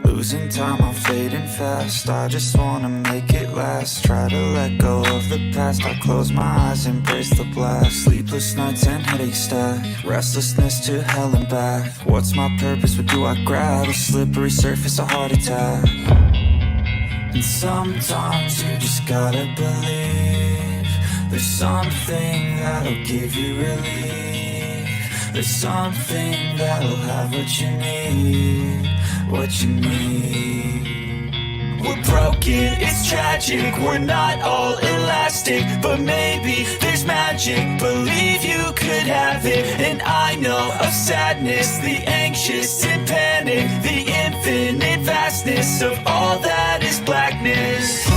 Losing time, I'm fading fast. I just wanna make it last. Try to let go of the past. I close my eyes, embrace the blast. Sleepless nights and headaches stack. Restlessness to hell and back. What's my purpose? What do I grab? A slippery surface, a heart attack. And sometimes you just gotta believe there's something that'll give you relief. There's something that'll have what you need. What you need. We're broken, it's tragic. We're not all elastic, but maybe there's magic. Believe you could have it. And I know of sadness, the anxious and panic, the infinite vastness of all that is blackness.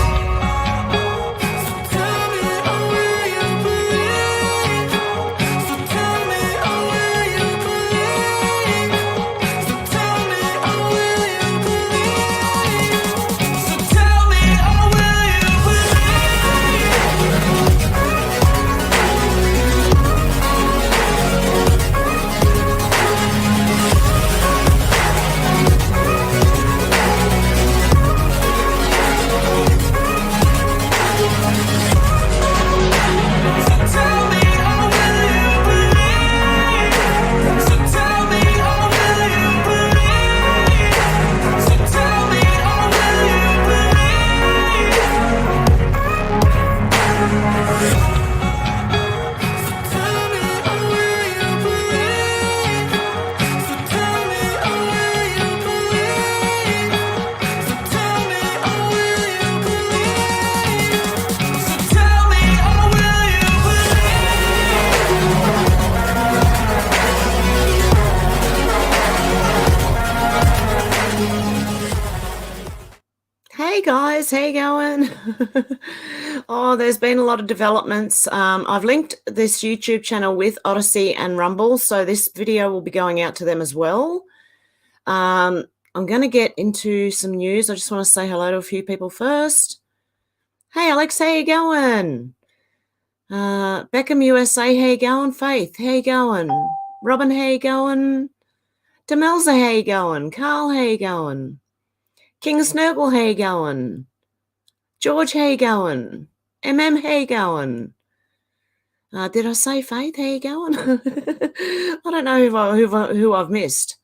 Hey guys, how you going? Oh, there's been a lot of developments. I've linked this YouTube channel with Odysee and Rumble, so this video will be going out to them as well. I'm going to get into some news. I just want to say hello to a few people first. Hey Alex, how you going? Beckham USA, how you going? Faith, how you going? Robin, how you going? Demelza, how you going? Carl, how you going? King Snurgle, how you going? George, how you going? MM, how you going? Did I say Faith, how you going? I don't know who I've missed.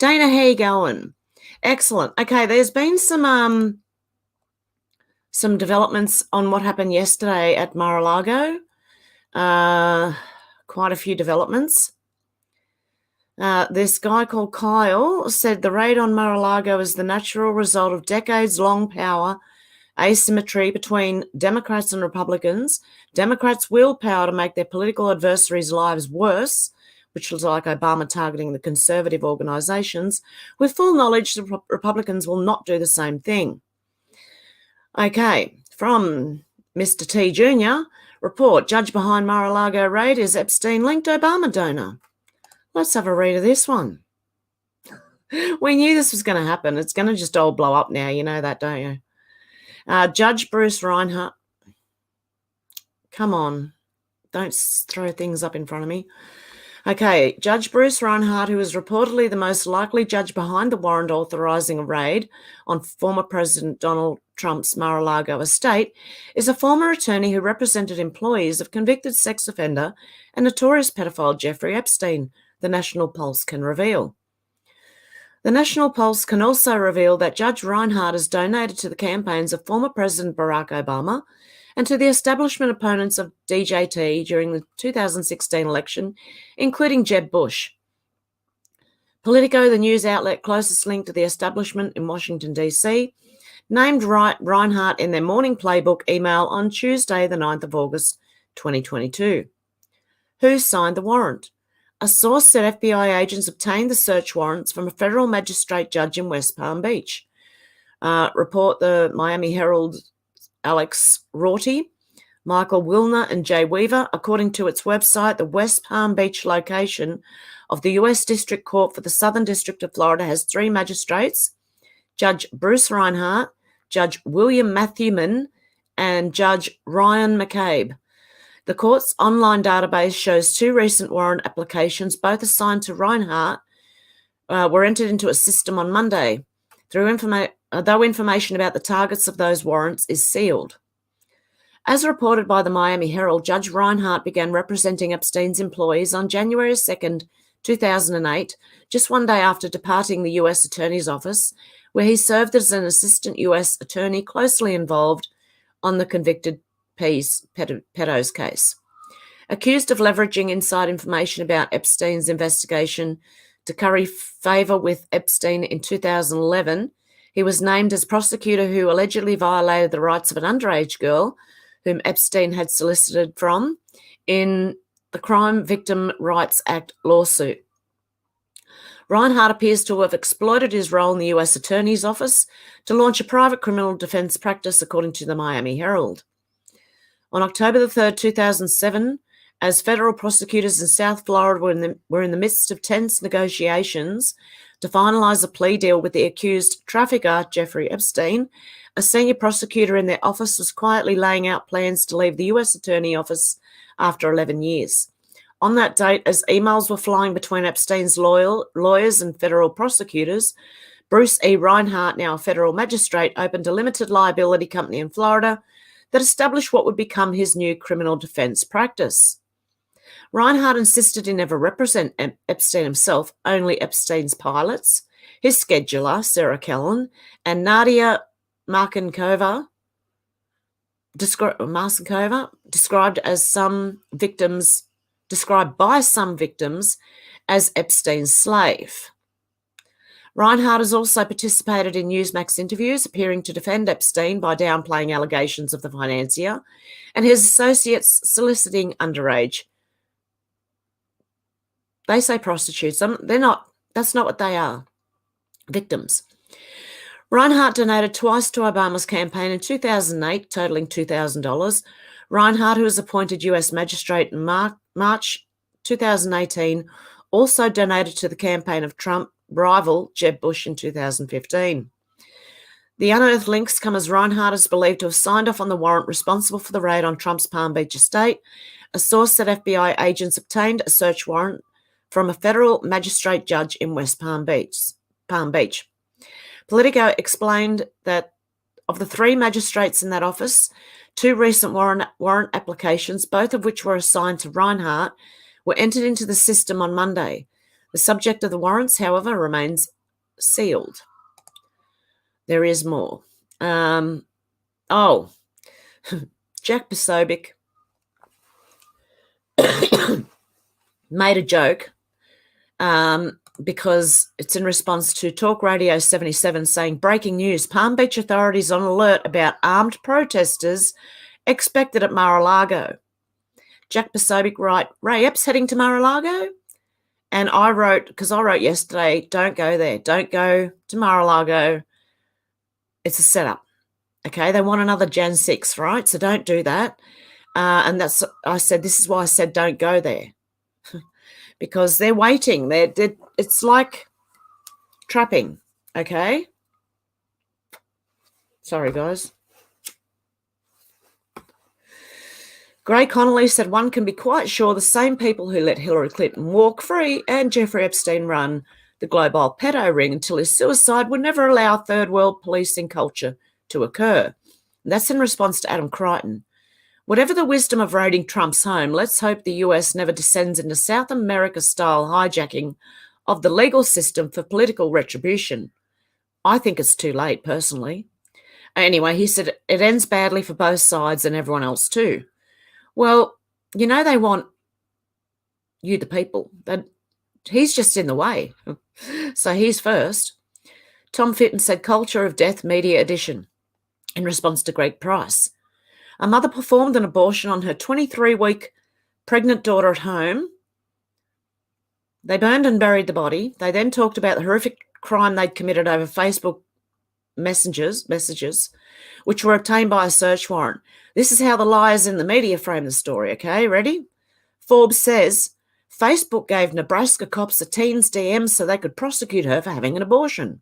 Dana, how you going? Excellent. Okay, there's been some developments on what happened yesterday at Mar-a-Lago. Quite a few developments. This guy called Kyle said the raid on Mar-a-Lago is the natural result of decades-long power asymmetry between Democrats and Republicans. Democrats' willpower to make their political adversaries' lives worse, which was like Obama targeting the conservative organizations, with full knowledge that Republicans will not do the same thing. Okay, from Mr. T Jr., report, judge behind Mar-a-Lago raid is Epstein-linked Obama donor. Let's have a read of this one. We knew this was going to happen. It's going to just all blow up now. You know that, don't you? Judge Bruce Reinhart. Come on. Don't throw things up in front of me. Okay, Judge Bruce Reinhart, who is reportedly the most likely judge behind the warrant authorizing a raid on former President Donald Trump's Mar-a-Lago estate, is a former attorney who represented employees of convicted sex offender and notorious pedophile Jeffrey Epstein, the National Pulse can reveal. The National Pulse can also reveal that Judge Reinhart has donated to the campaigns of former President Barack Obama and to the establishment opponents of DJT during the 2016 election, including Jeb Bush. Politico, the news outlet closest linked to the establishment in Washington, D.C., named Reinhart in their morning playbook email on Tuesday, the 9th of August, 2022. Who signed the warrant? A source said FBI agents obtained the search warrants from a federal magistrate judge in West Palm Beach. Report the Miami Herald Alex Rorty, Michael Wilner and Jay Weaver. According to its website, the West Palm Beach location of the U.S. District Court for the Southern District of Florida has 3 magistrates, Judge Bruce Reinhart, Judge William Matthewman, and Judge Ryan McCabe. The court's online database shows 2 recent warrant applications, both assigned to Reinhardt, were entered into a system on Monday, though information about the targets of those warrants is sealed. As reported by the Miami Herald, Judge Reinhardt began representing Epstein's employees on January 2nd, 2008, just one day after departing the U.S. Attorney's Office, where he served as an assistant U.S. attorney closely involved on the convicted pedos case. Accused of leveraging inside information about Epstein's investigation to curry favour with Epstein in 2011, he was named as prosecutor who allegedly violated the rights of an underage girl whom Epstein had solicited from in the Crime Victim Rights Act lawsuit. Reinhardt appears to have exploited his role in the U.S. Attorney's Office to launch a private criminal defence practice, according to the Miami Herald. On October the 3rd, 2007, as federal prosecutors in South Florida were in the midst of tense negotiations to finalise a plea deal with the accused trafficker, Jeffrey Epstein, a senior prosecutor in their office was quietly laying out plans to leave the U.S. Attorney Office after 11 years. On that date, as emails were flying between Epstein's lawyers and federal prosecutors, Bruce E. Reinhardt, now a federal magistrate, opened a limited liability company in Florida that established what would become his new criminal defence practice. Reinhardt insisted he never represent Epstein himself, only Epstein's pilots, his scheduler, Sarah Kellen, and Nadia Marcinkova, described by some victims as Epstein's slave. Reinhardt has also participated in Newsmax interviews, appearing to defend Epstein by downplaying allegations of the financier and his associates soliciting underage. They say prostitutes. They're not. That's not what they are. Victims. Reinhardt donated twice to Obama's campaign in 2008, totaling $2,000. Reinhardt, who was appointed U.S. magistrate in March 2018, also donated to the campaign of Trump rival Jeb Bush in 2015. The unearthed links come as Reinhardt is believed to have signed off on the warrant responsible for the raid on Trump's Palm Beach estate. A source said FBI agents obtained a search warrant from a federal magistrate judge in West Palm Beach. Politico explained that of the 3 magistrates in that office, 2 recent warrant applications, both of which were assigned to Reinhardt, were entered into the system on Monday. The subject of the warrants, however, remains sealed. There is more. Jack Posobiec made a joke because it's in response to Talk Radio 77 saying, breaking news, Palm Beach authorities on alert about armed protesters expected at Mar-a-Lago. Jack Posobiec wrote, Ray Epps heading to Mar-a-Lago? And I wrote, because I wrote yesterday, don't go there. Don't go to Mar-a-Lago. It's a setup. Okay, they want another Jan 6, right? So don't do that. And this is why I said don't go there. Because they're waiting. It's like trapping, okay? Sorry, guys. Gray Connolly said one can be quite sure the same people who let Hillary Clinton walk free and Jeffrey Epstein run the global pedo ring until his suicide would never allow third world policing culture to occur. And that's in response to Adam Crichton. Whatever the wisdom of raiding Trump's home, let's hope the US never descends into South America-style hijacking of the legal system for political retribution. I think it's too late, personally. Anyway, he said it ends badly for both sides and everyone else too. Well, you know they want you, the people. He's just in the way. So he's first. Tom Fitton said Culture of Death Media Edition in response to Greg Price. A mother performed an abortion on her 23-week pregnant daughter at home. They burned and buried the body. They then talked about the horrific crime they'd committed over Facebook messages, which were obtained by a search warrant. This is how the liars in the media frame the story, okay? Ready? Forbes says, Facebook gave Nebraska cops a teen's DM so they could prosecute her for having an abortion.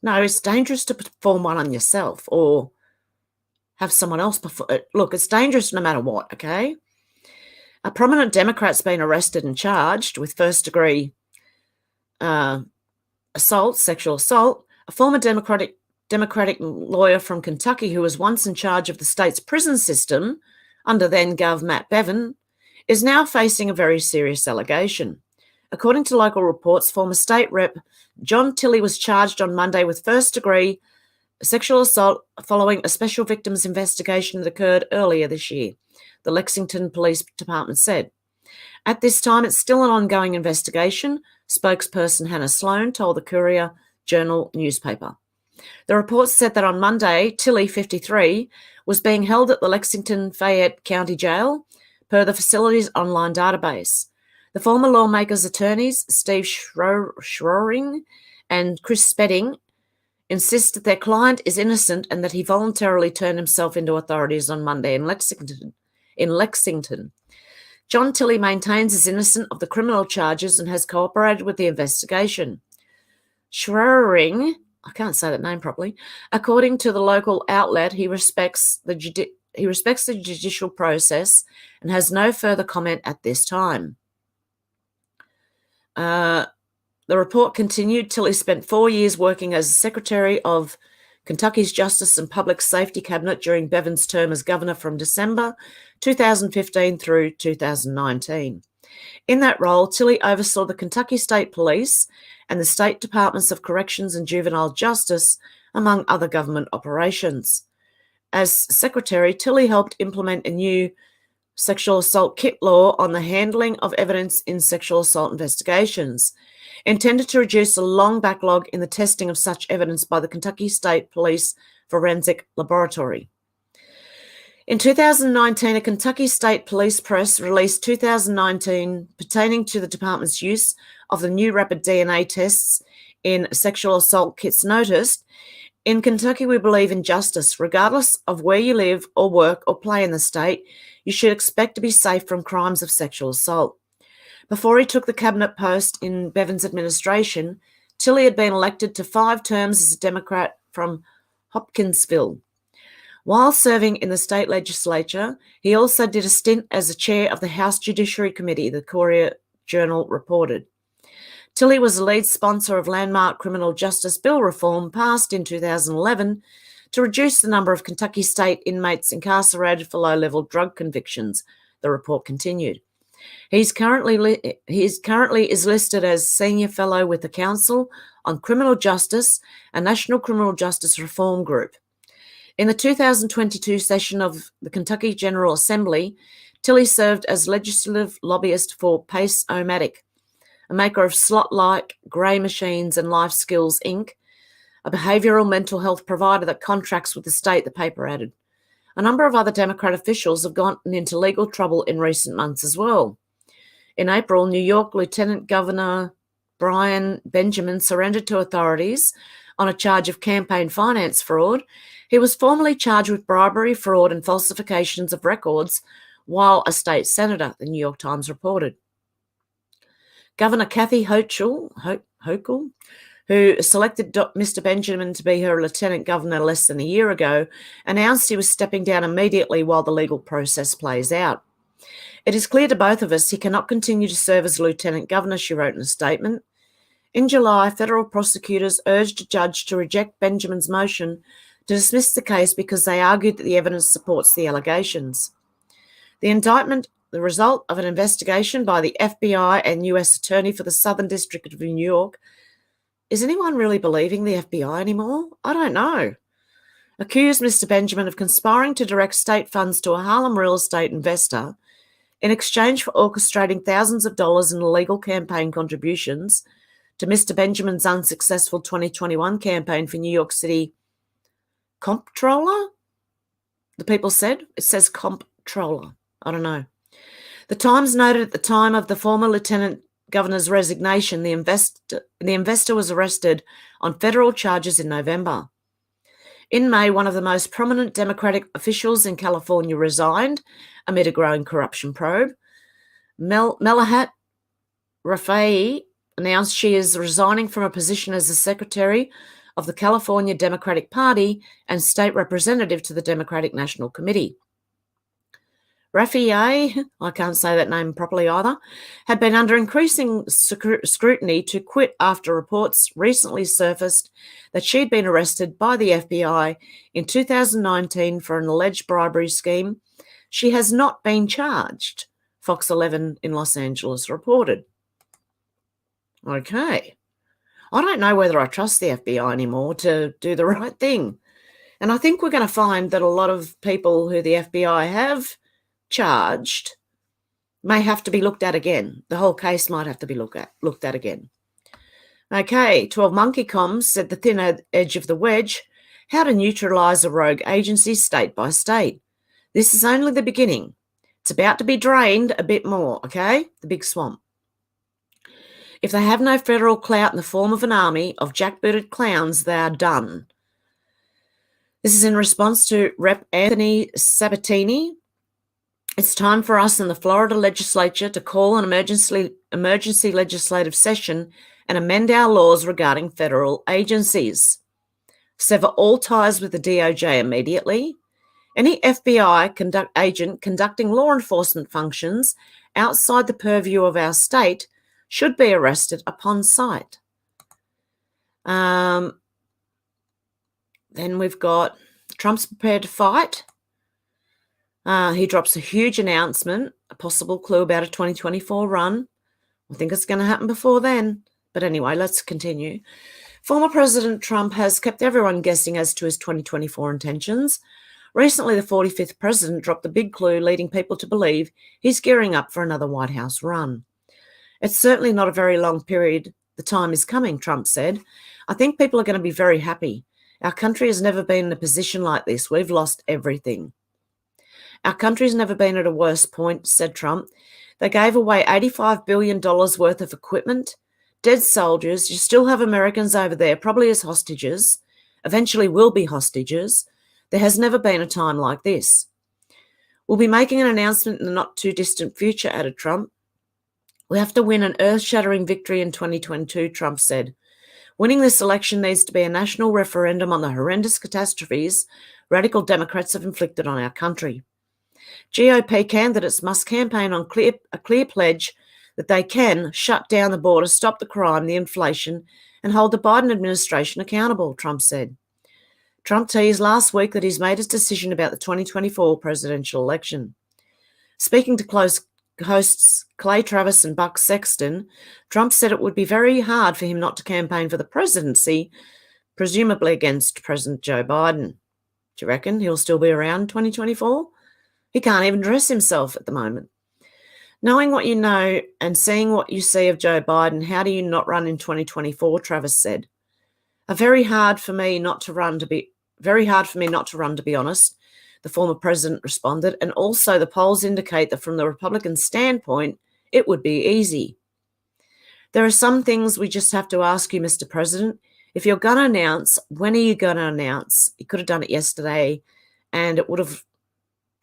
No, it's dangerous to perform one on yourself or have someone else before. Look, it's dangerous no matter what, okay? A prominent Democrat's been arrested and charged with first-degree assault, sexual assault. A former Democratic lawyer from Kentucky who was once in charge of the state's prison system under then-Gov Matt Bevin is now facing a very serious allegation. According to local reports, former state rep John Tilley was charged on Monday with first-degree sexual assault following a special victims investigation that occurred earlier this year, the Lexington Police Department said. At this time, it's still an ongoing investigation, spokesperson Hannah Sloan told the Courier-Journal newspaper. The report said that on Monday, Tilley, 53, was being held at the Lexington Fayette County Jail, per the facility's online database. The former lawmaker's attorneys, Steve Schroering and Chris Spedding, insist that their client is innocent and that he voluntarily turned himself into authorities on Monday in Lexington. John Tilley maintains he's innocent of the criminal charges and has cooperated with the investigation. Schroering, I can't say that name properly, according to the local outlet, he respects the judicial process and has no further comment at this time. The report continued. Tilley spent 4 years working as Secretary of Kentucky's Justice and Public Safety Cabinet during Bevin's term as governor from December 2015 through 2019. In that role, Tilley oversaw the Kentucky State Police and the State Departments of Corrections and Juvenile Justice, among other government operations. As Secretary, Tilley helped implement a new sexual assault kit law on the handling of evidence in sexual assault investigations, intended to reduce a long backlog in the testing of such evidence by the Kentucky State Police Forensic Laboratory. In 2019, a Kentucky State Police press released 2019 pertaining to the department's use of the new rapid DNA tests in sexual assault kits noticed, "In Kentucky, we believe in justice. Regardless of where you live or work or play in the state, you should expect to be safe from crimes of sexual assault." Before he took the cabinet post in Bevin's administration, Tilley had been elected to 5 terms as a Democrat from Hopkinsville. While serving in the state legislature, he also did a stint as the chair of the House Judiciary Committee, the Courier-Journal reported. Tilley was the lead sponsor of landmark criminal justice bill reform passed in 2011 to reduce the number of Kentucky state inmates incarcerated for low-level drug convictions, the report continued. He currently is listed as Senior Fellow with the Council on Criminal Justice, a National Criminal Justice Reform Group. In the 2022 session of the Kentucky General Assembly, Tilley served as legislative lobbyist for Pace-O-Matic, a maker of slot-like grey machines and Life Skills, Inc., a behavioural mental health provider that contracts with the state, the paper added. A number of other Democrat officials have gotten into legal trouble in recent months as well. In April, New York Lieutenant Governor Brian Benjamin surrendered to authorities on a charge of campaign finance fraud. He was formerly charged with bribery, fraud, and falsifications of records while a state senator, the New York Times reported. Governor Kathy Hochul, who selected Mr. Benjamin to be her lieutenant governor less than a year ago, announced he was stepping down immediately while the legal process plays out. "It is clear to both of us he cannot continue to serve as lieutenant governor," she wrote in a statement. In July, federal prosecutors urged a judge to reject Benjamin's motion to dismiss the case because they argued that the evidence supports the allegations. The indictment, the result of an investigation by the FBI and U.S. Attorney for the Southern District of New York. Is anyone really believing the FBI anymore? I don't know. Accused Mr. Benjamin of conspiring to direct state funds to a Harlem real estate investor in exchange for orchestrating thousands of dollars in illegal campaign contributions to Mr. Benjamin's unsuccessful 2021 campaign for New York City comptroller? The people said. It says comptroller. I don't know. The Times noted at the time of the former lieutenant governor's resignation, the investor was arrested on federal charges in November. In May, one of the most prominent Democratic officials in California resigned amid a growing corruption probe. Melahat Rafai announced she is resigning from a position as the Secretary of the California Democratic Party and state representative to the Democratic National Committee. Raphael, I can't say that name properly either, had been under increasing scrutiny to quit after reports recently surfaced that she'd been arrested by the FBI in 2019 for an alleged bribery scheme. She has not been charged, Fox 11 in Los Angeles reported. Okay. I don't know whether I trust the FBI anymore to do the right thing. And I think we're going to find that a lot of people who the FBI have charged may have to be looked at again. The whole case might have to be looked at again. Okay, 12 Monkey Comms said the thin edge of the wedge, how to neutralise a rogue agency state by state. This is only the beginning. It's about to be drained a bit more, okay? The big swamp. If they have no federal clout in the form of an army of jackbooted clowns, they are done. This is in response to Rep. Anthony Sabatini. It's time for us in the Florida legislature to call an emergency legislative session and amend our laws regarding federal agencies. Sever all ties with the DOJ immediately. Any FBI agent conducting law enforcement functions outside the purview of our state should be arrested upon sight. Then we've got Trump's prepared to fight. He drops a huge announcement, a possible clue about a 2024 run. I think it's going to happen before then. But anyway, let's continue. Former President Trump has kept everyone guessing as to his 2024 intentions. Recently, the 45th president dropped a big clue, leading people to believe he's gearing up for another White House run. It's certainly not a very long period. The time is coming, Trump said. I think people are going to be very happy. Our country has never been in a position like this. We've lost everything. Our country's never been at a worse point, said Trump. They gave away $85 billion worth of equipment, dead soldiers. You still have Americans over there, probably as hostages, eventually will be hostages. There has never been a time like this. We'll be making an announcement in the not-too-distant future, added Trump. We have to win an earth-shattering victory in 2022, Trump said. Winning this election needs to be a national referendum on the horrendous catastrophes radical Democrats have inflicted on our country. GOP candidates must campaign on a clear pledge that they can shut down the border, stop the crime, the inflation, and hold the Biden administration accountable, Trump said. Trump teased last week that he's made his decision about the 2024 presidential election. Speaking to close hosts Clay Travis and Buck Sexton, Trump said it would be very hard for him not to campaign for the presidency, presumably against President Joe Biden. Do you reckon he'll still be around in 2024? He can't even dress himself at the moment. Knowing what you know and seeing what you see of Joe Biden, how do you not run in 2024, Travis said. Very hard for me not to run, to be honest, the former president responded, and also the polls indicate that from the Republican standpoint, it would be easy. There are some things we just have to ask you, Mr. President. If you're going to announce, when are you going to announce? You could have done it yesterday, and it would have,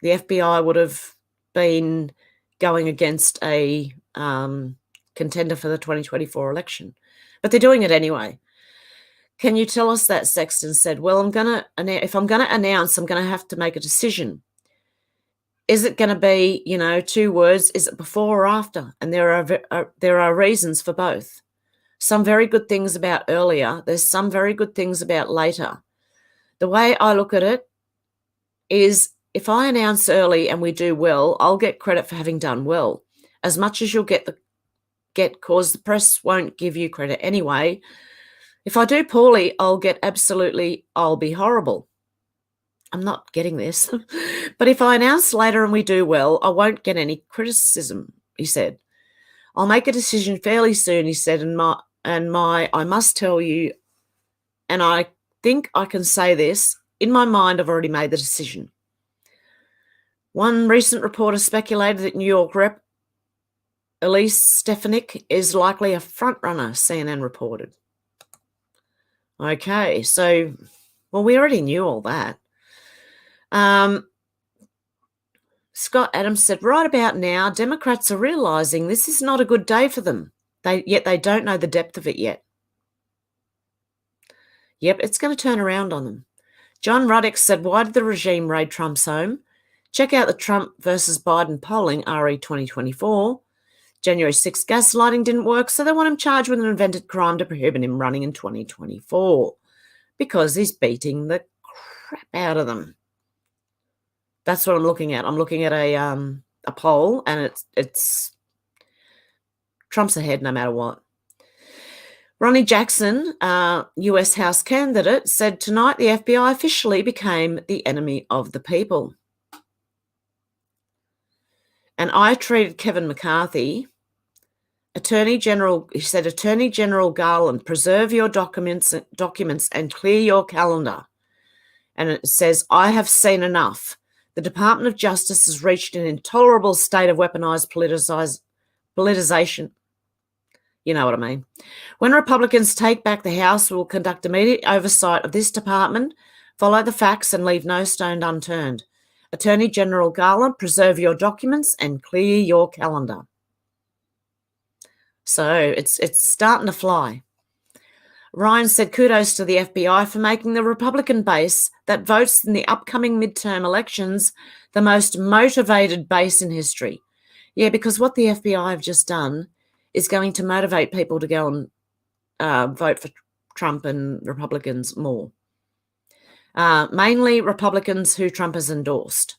the FBI would have been going against a contender for the 2024 election. But they're doing it anyway. Can you tell us that? Sexton said. Well, if I'm going to announce, I'm going to have to make a decision. Is it going to be, 2 words? Is it before or after? And there are reasons for both. Some very good things about earlier. There's some very good things about later. The way I look at it is if I announce early and we do well, I'll get credit for having done well. As much as you'll get cause the press won't give you credit anyway. If I do poorly, I'll be horrible. I'm not getting this. But if I announce later and we do well, I won't get any criticism, he said. I'll make a decision fairly soon, he said, I must tell you, and I think I can say this, in my mind I've already made the decision. One recent reporter speculated that New York Rep. Elise Stefanik is likely a frontrunner, CNN reported. Okay, so, well, we already knew all that. Scott Adams said, right about now, Democrats are realising this is not a good day for them, yet they don't know the depth of it yet. Yep, it's going to turn around on them. John Ruddick said, why did the regime raid Trump's home? Check out the Trump versus Biden polling, RE 2024. January 6th gaslighting didn't work, so they want him charged with an invented crime to prohibit him running in 2024 because he's beating the crap out of them. That's what I'm looking at. I'm looking at a poll, and it's Trump's ahead no matter what. Ronnie Jackson, US House candidate, said tonight the FBI officially became the enemy of the people. And I treated Kevin McCarthy, Attorney General Garland, preserve your documents and clear your calendar. And it says, I have seen enough. The Department of Justice has reached an intolerable state of weaponized politicization. You know what I mean. When Republicans take back the House, we will conduct immediate oversight of this department, follow the facts, and leave no stone unturned. Attorney General Garland, preserve your documents and clear your calendar. So it's starting to fly. Ryan said, kudos to the FBI for making the Republican base that votes in the upcoming midterm elections the most motivated base in history. Yeah, because what the FBI have just done is going to motivate people to go and vote for Trump and Republicans more. Mainly Republicans who Trump has endorsed.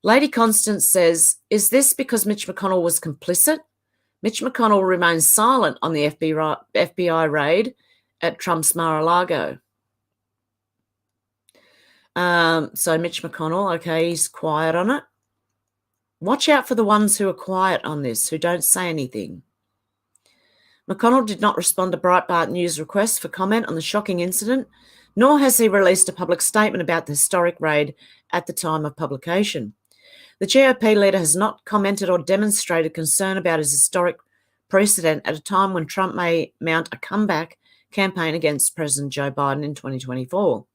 Lady Constance says, is this because Mitch McConnell was complicit? Mitch McConnell remains silent on the FBI raid at Trump's Mar-a-Lago. So Mitch McConnell, okay, he's quiet on it. Watch out for the ones who are quiet on this, who don't say anything. McConnell did not respond to Breitbart News requests for comment on the shocking incident, nor has he released a public statement about the historic raid at the time of publication. The GOP leader has not commented or demonstrated concern about his historic precedent at a time when Trump may mount a comeback campaign against President Joe Biden in 2024.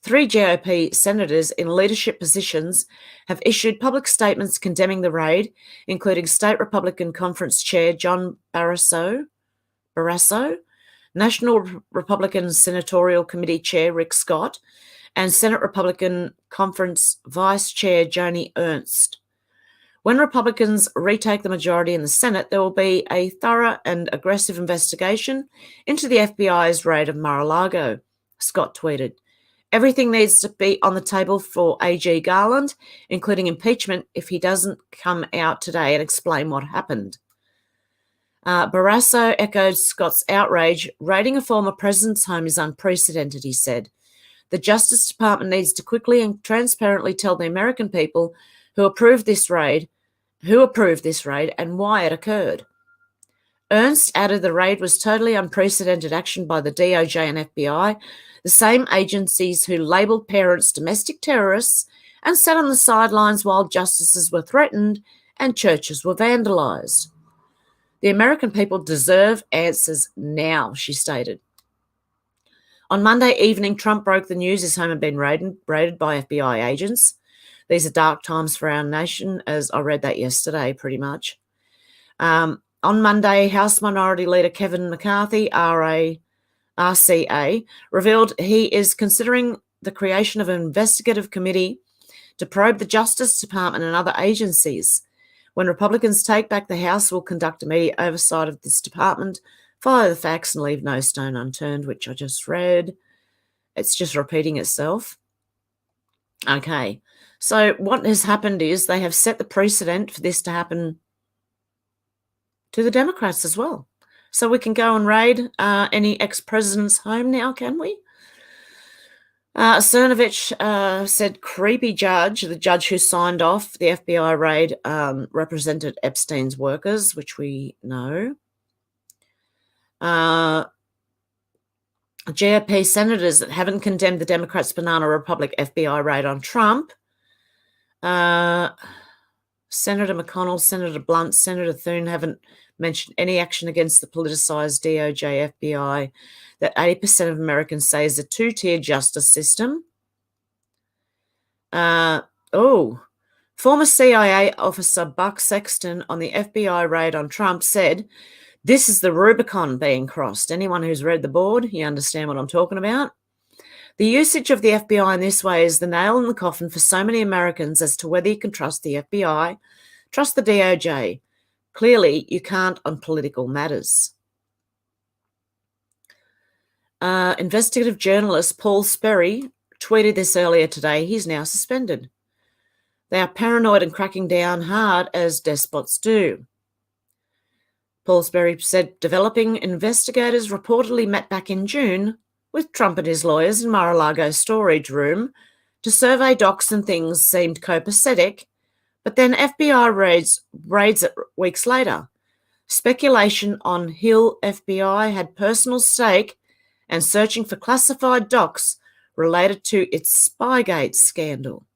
3 GOP senators in leadership positions have issued public statements condemning the raid, including State Republican Conference Chair John Barrasso, National Republican Senatorial Committee Chair Rick Scott, and Senate Republican Conference Vice Chair Joni Ernst. When Republicans retake the majority in the Senate, there will be a thorough and aggressive investigation into the FBI's raid of Mar-a-Lago, Scott tweeted. Everything needs to be on the table for AG Garland, including impeachment, if he doesn't come out today and explain what happened. Barrasso echoed Scott's outrage. Raiding a former president's home is unprecedented, he said. The Justice Department needs to quickly and transparently tell the American people who approved this raid, and why it occurred. Ernst added the raid was totally unprecedented action by the DOJ and FBI, the same agencies who labelled parents domestic terrorists and sat on the sidelines while justices were threatened and churches were vandalised. The American people deserve answers now, she stated. On Monday evening, Trump broke the news his home had been raided by FBI agents. These are dark times for our nation, as I read that yesterday, pretty much. On Monday, House Minority Leader Kevin McCarthy, RCA, revealed he is considering the creation of an investigative committee to probe the Justice Department and other agencies. When Republicans take back the House, we'll conduct immediate oversight of this department, follow the facts, and leave no stone unturned, which I just read. It's just repeating itself. Okay, so what has happened is they have set the precedent for this to happen to the Democrats as well. So we can go and raid any ex-president's home now, can we? Cernovich said creepy judge, the judge who signed off the FBI raid, represented Epstein's workers, which we know. GOP senators that haven't condemned the Democrats' Banana Republic FBI raid on Trump. Senator McConnell, Senator Blunt, Senator Thune haven't mentioned any action against the politicized DOJ FBI that 80% of Americans say is a two-tier justice system. Former CIA officer Buck Sexton on the FBI raid on Trump said, This is the Rubicon being crossed. Anyone who's read the board, you understand what I'm talking about. The usage of the FBI in this way is the nail in the coffin for so many Americans as to whether you can trust the FBI, trust the DOJ. Clearly, you can't on political matters. Investigative journalist Paul Sperry tweeted this earlier today. He's now suspended. They are paranoid and cracking down hard as despots do. Paul Sperry said developing investigators reportedly met back in June with Trump and his lawyers in Mar-a-Lago storage room to survey docs and things seemed copacetic, but then FBI raids it weeks later. Speculation on Hill FBI had personal stake and searching for classified docs related to its Spygate scandal.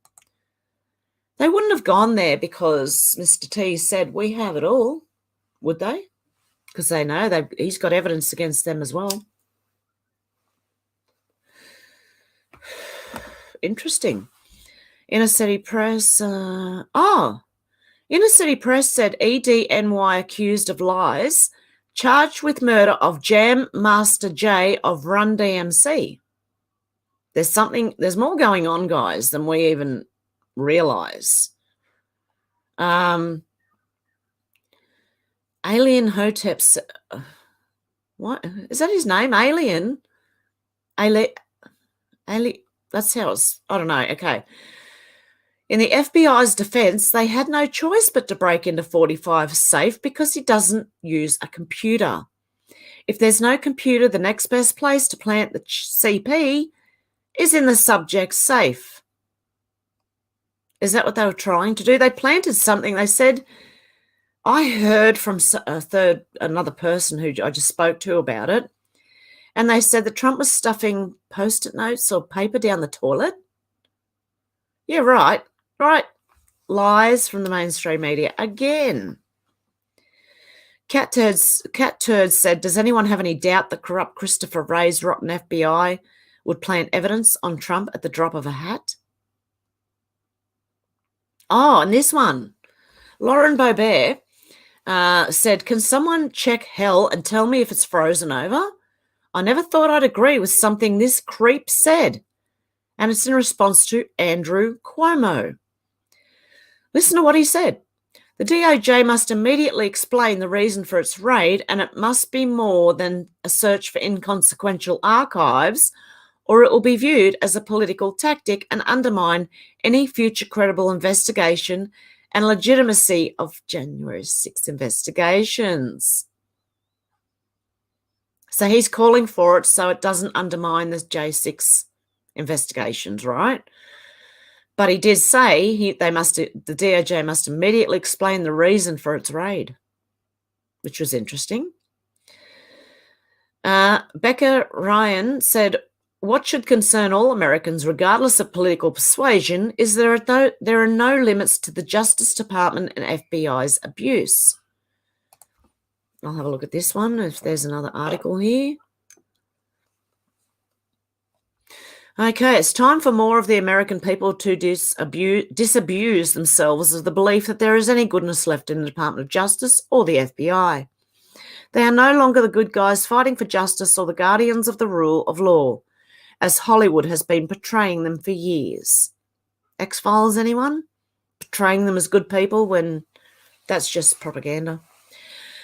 They wouldn't have gone there because Mr. T said we have it all, would they? Because they know he's got evidence against them as well. Interesting. Inner City Press. Inner City Press said EDNY accused of lies, charged with murder of Jam Master J of Run DMC. There's more going on, guys, than we even realize. Alien Hotep's, what is that his name? Alien, that's how it's, I don't know. Okay. In the FBI's defense, they had no choice but to break into 45's safe because he doesn't use a computer. If there's no computer, the next best place to plant the CP is in the subject's safe. Is that what they were trying to do? They planted something. They said, I heard from another person who I just spoke to about it, and they said that Trump was stuffing Post-it notes or paper down the toilet. Yeah, right. Lies from the mainstream media again. Cat Turd said, does anyone have any doubt that corrupt Christopher Wray's rotten FBI would plant evidence on Trump at the drop of a hat? Oh, and this one. Lauren Bobert said, can someone check hell and tell me if it's frozen over? I never thought I'd agree with something this creep said. And it's in response to Andrew Cuomo. Listen to what he said. The DOJ must immediately explain the reason for its raid, and it must be more than a search for inconsequential archives, or it will be viewed as a political tactic and undermine any future credible investigation and legitimacy of January 6 investigations. So he's calling for it so it doesn't undermine the J6 investigations, right? But he did say the DOJ must immediately explain the reason for its raid, which was interesting. Becca Ryan said, what should concern all Americans, regardless of political persuasion, is there are no limits to the Justice Department and FBI's abuse. I'll have a look at this one if there's another article here. Okay, it's time for more of the American people to disabuse themselves of the belief that there is any goodness left in the Department of Justice or the FBI. They are no longer the good guys fighting for justice or the guardians of the rule of law, as Hollywood has been portraying them for years. X-Files, anyone? Portraying them as good people when that's just propaganda.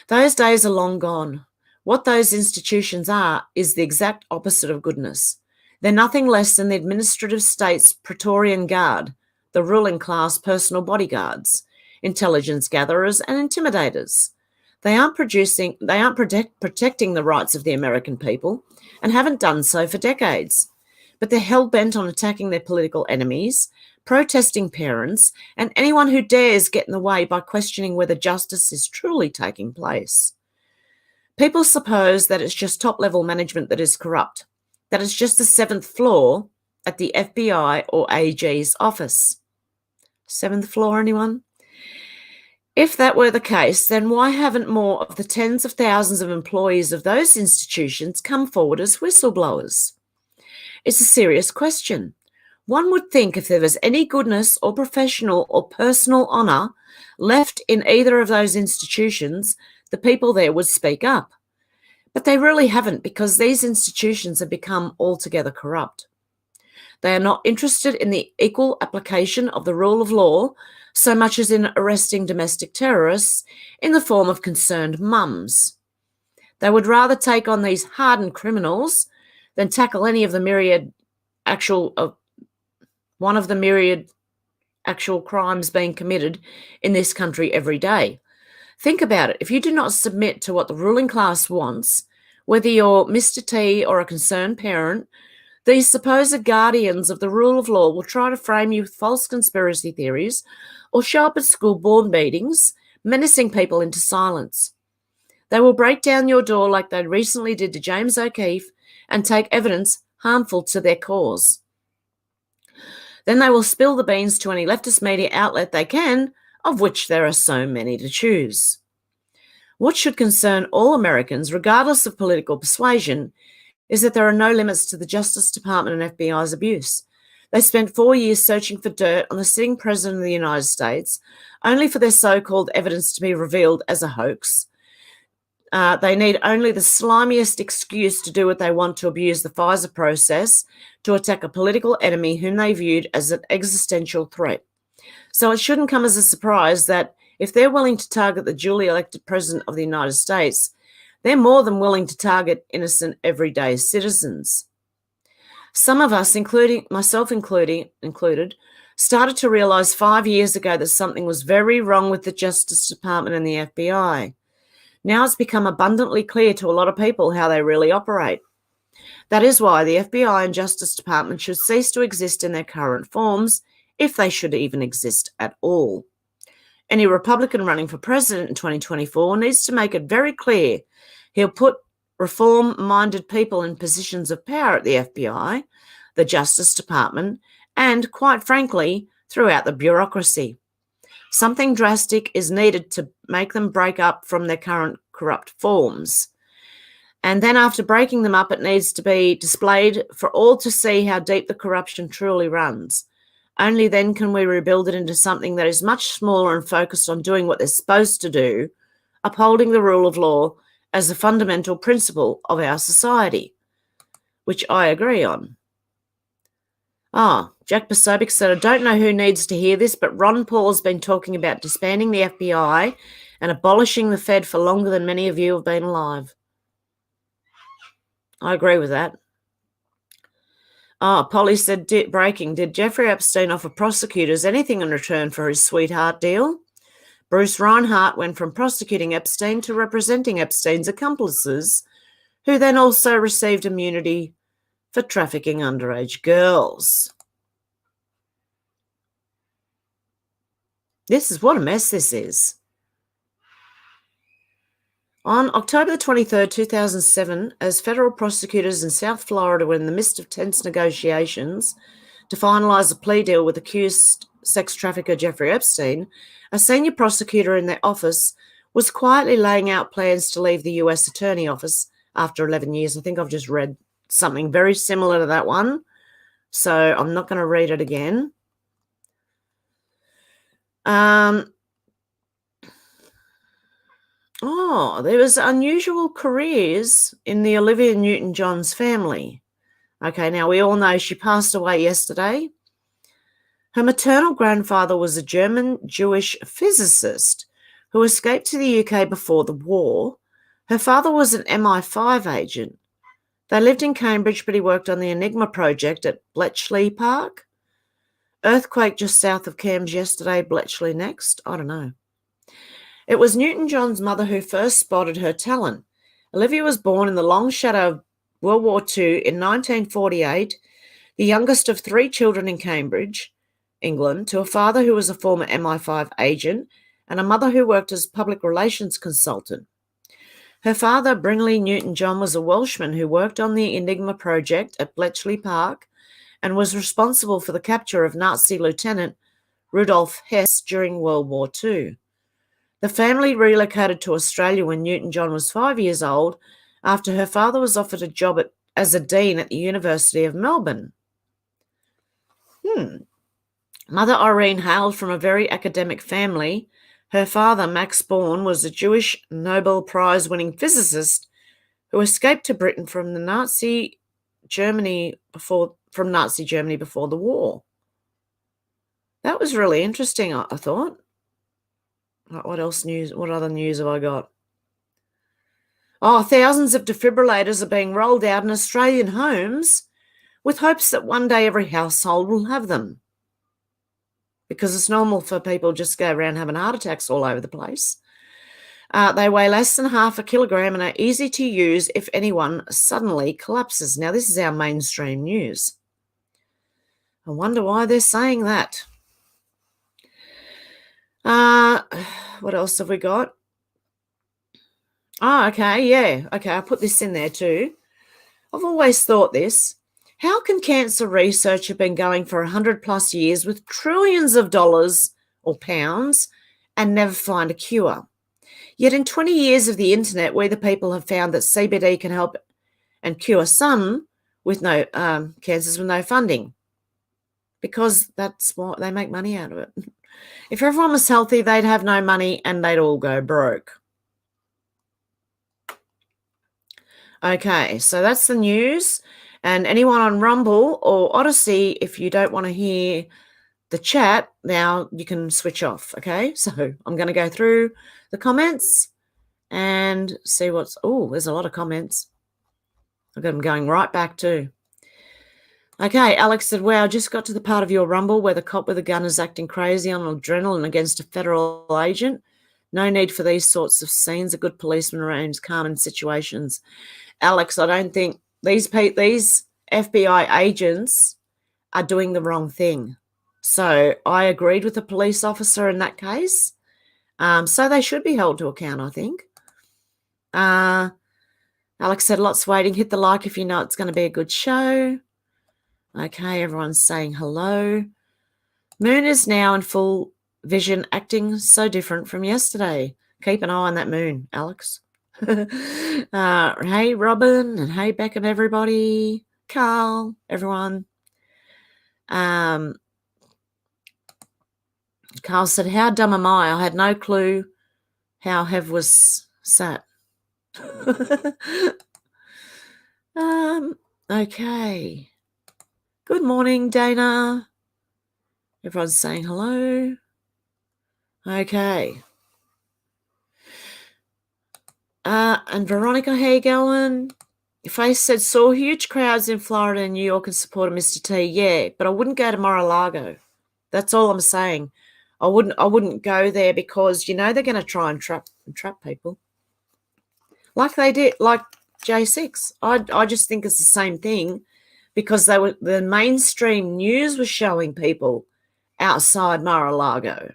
Those days are long gone. What those institutions are is the exact opposite of goodness. They're nothing less than the administrative state's Praetorian Guard, the ruling class personal bodyguards, intelligence gatherers and intimidators. They aren't protecting the rights of the American people and haven't done so for decades. But they're hell-bent on attacking their political enemies, protesting parents, and anyone who dares get in the way by questioning whether justice is truly taking place. People suppose that it's just top-level management that is corrupt, that it's just the 7th floor at the FBI or AG's office. 7th floor, anyone? If that were the case, then why haven't more of the tens of thousands of employees of those institutions come forward as whistleblowers? It's a serious question. One would think if there was any goodness or professional or personal honour left in either of those institutions, the people there would speak up. But they really haven't, because these institutions have become altogether corrupt. They are not interested in the equal application of the rule of law so much as in arresting domestic terrorists in the form of concerned mums. They would rather take on these hardened criminals than tackle any of the one of the myriad actual crimes being committed in this country every day. Think about it. If you do not submit to what the ruling class wants, whether you're Mr. T or a concerned parent, these supposed guardians of the rule of law will try to frame you with false conspiracy theories or show up at school board meetings, menacing people into silence. They will break down your door like they recently did to James O'Keefe and take evidence harmful to their cause. Then they will spill the beans to any leftist media outlet they can, of which there are so many to choose. What should concern all Americans, regardless of political persuasion, is that there are no limits to the Justice Department and FBI's abuse. They spent 4 years searching for dirt on the sitting president of the United States, only for their so-called evidence to be revealed as a hoax. They need only the slimiest excuse to do what they want to abuse the FISA process to attack a political enemy whom they viewed as an existential threat. So it shouldn't come as a surprise that if they're willing to target the duly elected president of the United States, they're more than willing to target innocent everyday citizens. Some of us, including myself included, started to realize 5 years ago that something was very wrong with the Justice Department and the FBI. Now it's become abundantly clear to a lot of people how they really operate. That is why the FBI and Justice Department should cease to exist in their current forms, if they should even exist at all. Any Republican running for president in 2024 needs to make it very clear he'll put reform-minded people in positions of power at the FBI, the Justice Department, and, quite frankly, throughout the bureaucracy. Something drastic is needed to make them break up from their current corrupt forms. And then after breaking them up, it needs to be displayed for all to see how deep the corruption truly runs. Only then can we rebuild it into something that is much smaller and focused on doing what they're supposed to do, upholding the rule of law as a fundamental principle of our society, which I agree on. Jack Posobiec said, I don't know who needs to hear this, but Ron Paul's been talking about disbanding the FBI and abolishing the Fed for longer than many of you have been alive. I agree with that. Polly said, breaking, did Jeffrey Epstein offer prosecutors anything in return for his sweetheart deal? Bruce Reinhart went from prosecuting Epstein to representing Epstein's accomplices, who then also received immunity for trafficking underage girls. What a mess this is. On October 23, 2007, as federal prosecutors in South Florida were in the midst of tense negotiations to finalise a plea deal with accused sex trafficker Jeffrey Epstein, a senior prosecutor in their office was quietly laying out plans to leave the US Attorney Office after 11 years. I think I've just read something very similar to that one, so I'm not going to read it again. There was unusual careers in the Olivia Newton-John's family. Okay, now we all know she passed away yesterday. Her maternal grandfather was a German Jewish physicist who escaped to the UK before the war. Her father was an MI5 agent. They lived in Cambridge, but he worked on the Enigma project at Bletchley Park. Earthquake just south of Cairns yesterday, Bletchley next. I don't know. It was Newton-John's mother who first spotted her talent. Olivia was born in the long shadow of World War II in 1948, the youngest of 3 children in Cambridge, England, to a father who was a former MI5 agent and a mother who worked as public relations consultant. Her father, Brinley Newton-John, was a Welshman who worked on the Enigma project at Bletchley Park and was responsible for the capture of Nazi Lieutenant Rudolf Hess during World War II. The family relocated to Australia when Newton-John was 5 years old after her father was offered a job as a dean at the University of Melbourne. Mother Irene hailed from a very academic family Her father, Max Born, was a Jewish Nobel Prize-winning physicist who escaped to Britain from Nazi Germany before the war. That was really interesting, I thought. What other news have I got? Oh, thousands of defibrillators are being rolled out in Australian homes with hopes that one day every household will have them. Because it's normal for people just to go around having heart attacks all over the place. They weigh less than half a kilogram and are easy to use if anyone suddenly collapses. Now, this is our mainstream news. I wonder why they're saying that. What else have we got? Oh, okay, yeah. Okay, I put this in there too. I've always thought this. How can cancer research have been going for 100 plus years with trillions of dollars or pounds and never find a cure? Yet in 20 years of the internet, we the people have found that CBD can help and cure some with no cancers with no funding, because that's what they make money out of it. If everyone was healthy, they'd have no money and they'd all go broke. Okay, so that's the news. And anyone on Rumble or Odysee, if you don't want to hear the chat, now you can switch off, okay? So I'm going to go through the comments and see what's... Oh, there's a lot of comments. I've got them going right back too. Okay, Alex said, wow, just got to the part of your Rumble where the cop with a gun is acting crazy on adrenaline against a federal agent. No need for these sorts of scenes. A good policeman remains calm in situations. Alex, I don't think these FBI agents are doing the wrong thing. So I agreed with the police officer in that case. So they should be held to account, I think. Alex said, lots waiting. Hit the like if you know it's going to be a good show. Okay, everyone's saying hello. Moon is now in full vision, acting so different from yesterday. Keep an eye on that moon, Alex. Hey, Robin, and hey, Beck and everybody. Carl, everyone. Carl said, how dumb am I? I had no clue how Hev was sat. Okay. Good morning, Dana. Everyone's saying hello. Okay. And Veronica, how you going? Face said, saw huge crowds in Florida and New York in support of Mr. T. Yeah, but I wouldn't go to Mar-a-Lago. That's all I'm saying. I wouldn't go there because, you know, they're going to try and trap people. Like they did, like J6. I just think it's the same thing, because the mainstream news was showing people outside Mar-a-Lago.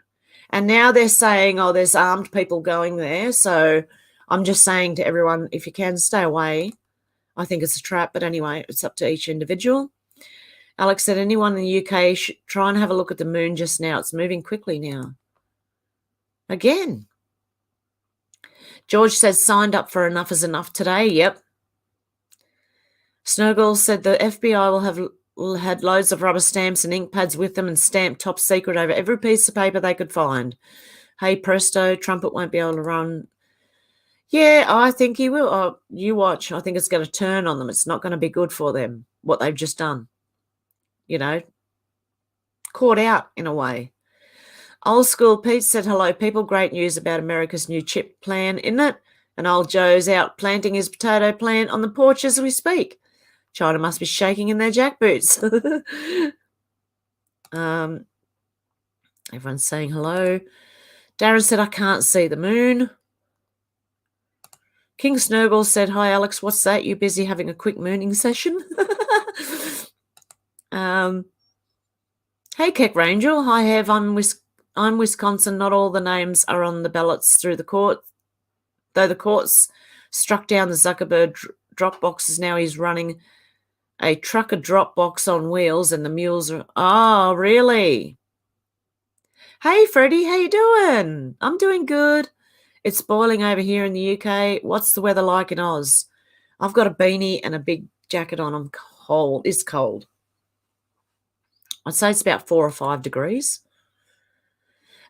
And now they're saying, oh, there's armed people going there. So I'm just saying to everyone, if you can, stay away. I think it's a trap, but anyway, it's up to each individual. Alex said, anyone in the UK should try and have a look at the moon just now. It's moving quickly now. Again. George says, signed up for Enough is Enough today. Yep. Snowgirl said the FBI will had loads of rubber stamps and ink pads with them and stamped top secret over every piece of paper they could find. Hey, presto, Trumpet won't be able to run. Yeah, I think he will. Oh, you watch. I think it's going to turn on them. It's not going to be good for them, what they've just done. You know, caught out in a way. Old School Pete said, hello, people. Great news about America's new chip plan, isn't it? And old Joe's out planting his potato plant on the porch as we speak. China must be shaking in their jackboots. Everyone's saying hello. Darren said, I can't see the moon. King Snowball said, hi, Alex, what's that? You busy having a quick mooning session? Hey, Keck Rangel. Hi, Hev. I'm Wisconsin. Not all the names are on the ballots through the court, though the courts struck down the Zuckerberg drop boxes. Now he's running a trucker drop box on wheels and the mules are... Oh, really? Hey, Freddie, how you doing? I'm doing good. It's boiling over here in the UK. What's the weather like in Oz? I've got a beanie and a big jacket on. I'm cold. It's cold. I'd say it's about 4 or 5 degrees.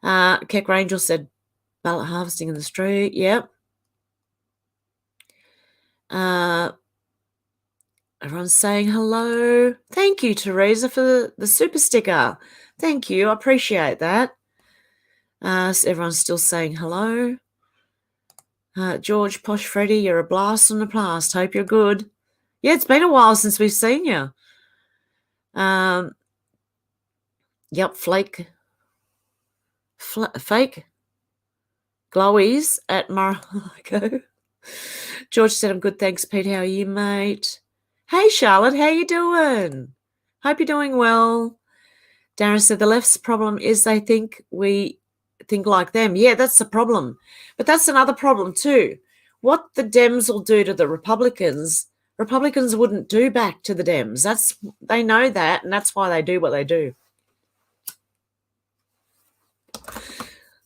Keck Rangel said, Ballot harvesting in the street, yep. Everyone's saying hello. Thank you, Teresa, for the super sticker. Thank you. I appreciate that. So everyone's still saying hello. George, Posh Freddy, you're a blast from the past. Hope you're good. Yeah, it's been a while since we've seen you. Yep, fake glowies at Mar-a-Lago. George said, I'm good, thanks, Pete. How are you, mate? Hey, Charlotte, how you doing? Hope you're doing well. Darren said, the left's problem is they think we think like them. Yeah, that's the problem. But that's another problem too. What the Dems will do to the Republicans wouldn't do back to the Dems. They know that, and that's why they do what they do.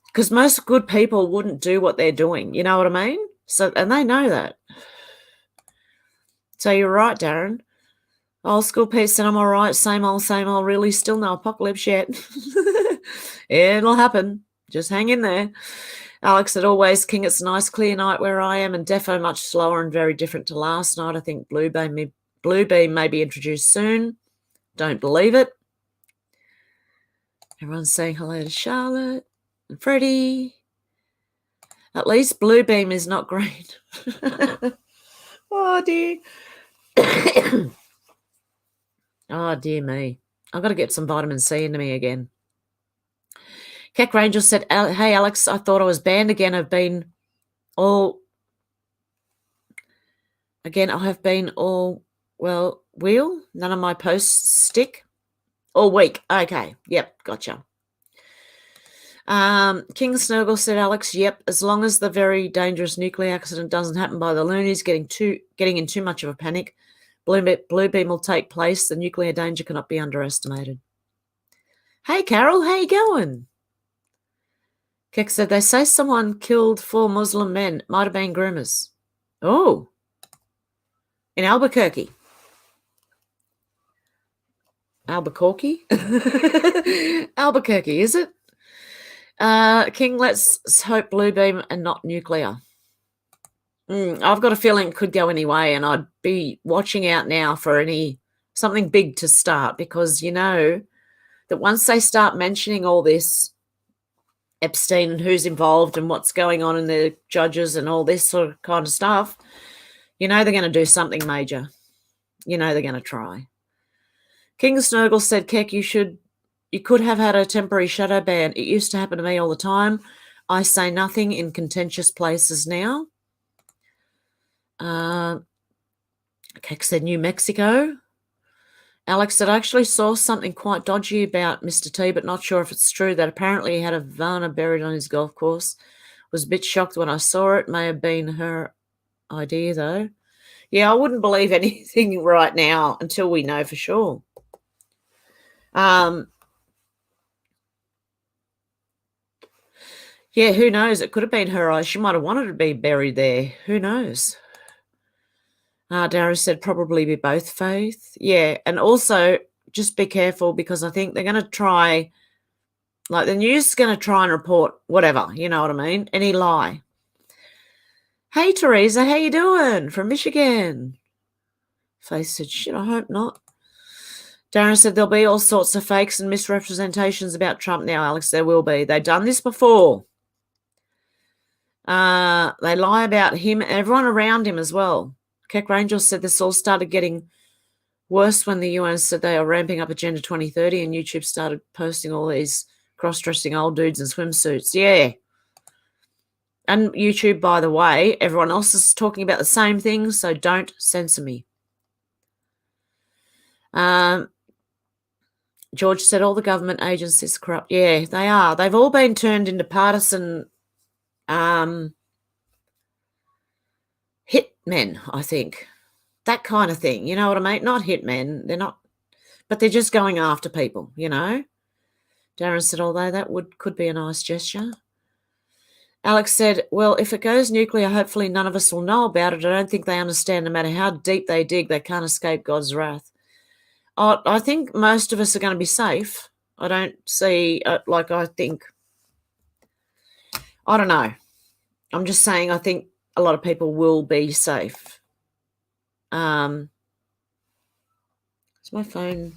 Because most good people wouldn't do what they're doing. You know what I mean? So, and they know that. So you're right, Darren. Old school Pete said, I'm all right. Same old, really. Still no apocalypse yet. It'll happen. Just hang in there. Alex said, always, King, it's a nice clear night where I am, and defo much slower and very different to last night. I think Blue Beam may be introduced soon. Don't believe it. Everyone's saying hello to Charlotte and Freddie. At least Blue Beam is not green. Oh, dear. Oh, dear me. I've got to get some vitamin C into me again. Keck Rangel said, hey, Alex, I thought I was banned again. I have been all, well, wheel. None of my posts stick. All week. Okay. Yep. Gotcha. King Snurgle said, Alex, yep, as long as the very dangerous nuclear accident doesn't happen by the loonies getting in too much of a panic, Blue Beam will take place. The nuclear danger cannot be underestimated. Hey, Carol, how you going? Keck said, they say someone killed 4 Muslim men. Might have been groomers. Oh. In Albuquerque. Albuquerque, is it? King, let's hope Blue Beam and not nuclear. I've got a feeling it could go any way, and I'd be watching out now for something big to start, because you know that once they start mentioning all this Epstein and who's involved and what's going on in the judges and all this sort of kind of stuff, you know they're going to do something major. You know they're going to try. King Snurgle said, Keck, you could have had a temporary shadow ban. It used to happen to me all the time. I say nothing in contentious places now. Keck said, New Mexico. Alex said, I actually saw something quite dodgy about Mr. T, but not sure if it's true, that apparently he had a Varna buried on his golf course. Was a bit shocked when I saw it. May have been her idea, though. Yeah, I wouldn't believe anything right now until we know for sure. Yeah, who knows? It could have been her. She might have wanted to be buried there. Who knows? Darren said probably be both, Faith. Yeah, and also just be careful, because I think they're going to try, like the news is going to try and report whatever, you know what I mean? Any lie. Hey, Teresa, how you doing? From Michigan. Faith said, shit, I hope not. Darren said there'll be all sorts of fakes and misrepresentations about Trump now, Alex. There will be. They've done this before. They lie about him and everyone around him as well. Keck Rangel said this all started getting worse when the UN said they are ramping up Agenda 2030 and YouTube started posting all these cross-dressing old dudes in swimsuits. Yeah. And YouTube, by the way, everyone else is talking about the same thing, so don't censor me. George said all the government agencies corrupt. Yeah, they are. They've all been turned into partisan hitmen, I think. That kind of thing. You know what I mean? Not hitmen. They're not, but they're just going after people, you know. Darren said, although that could be a nice gesture. Alex said, well, if it goes nuclear, hopefully none of us will know about it. I don't think they understand no matter how deep they dig, they can't escape God's wrath. I think most of us are going to be safe. I don't see, I I don't know. I'm just saying I think a lot of people will be safe. Is my phone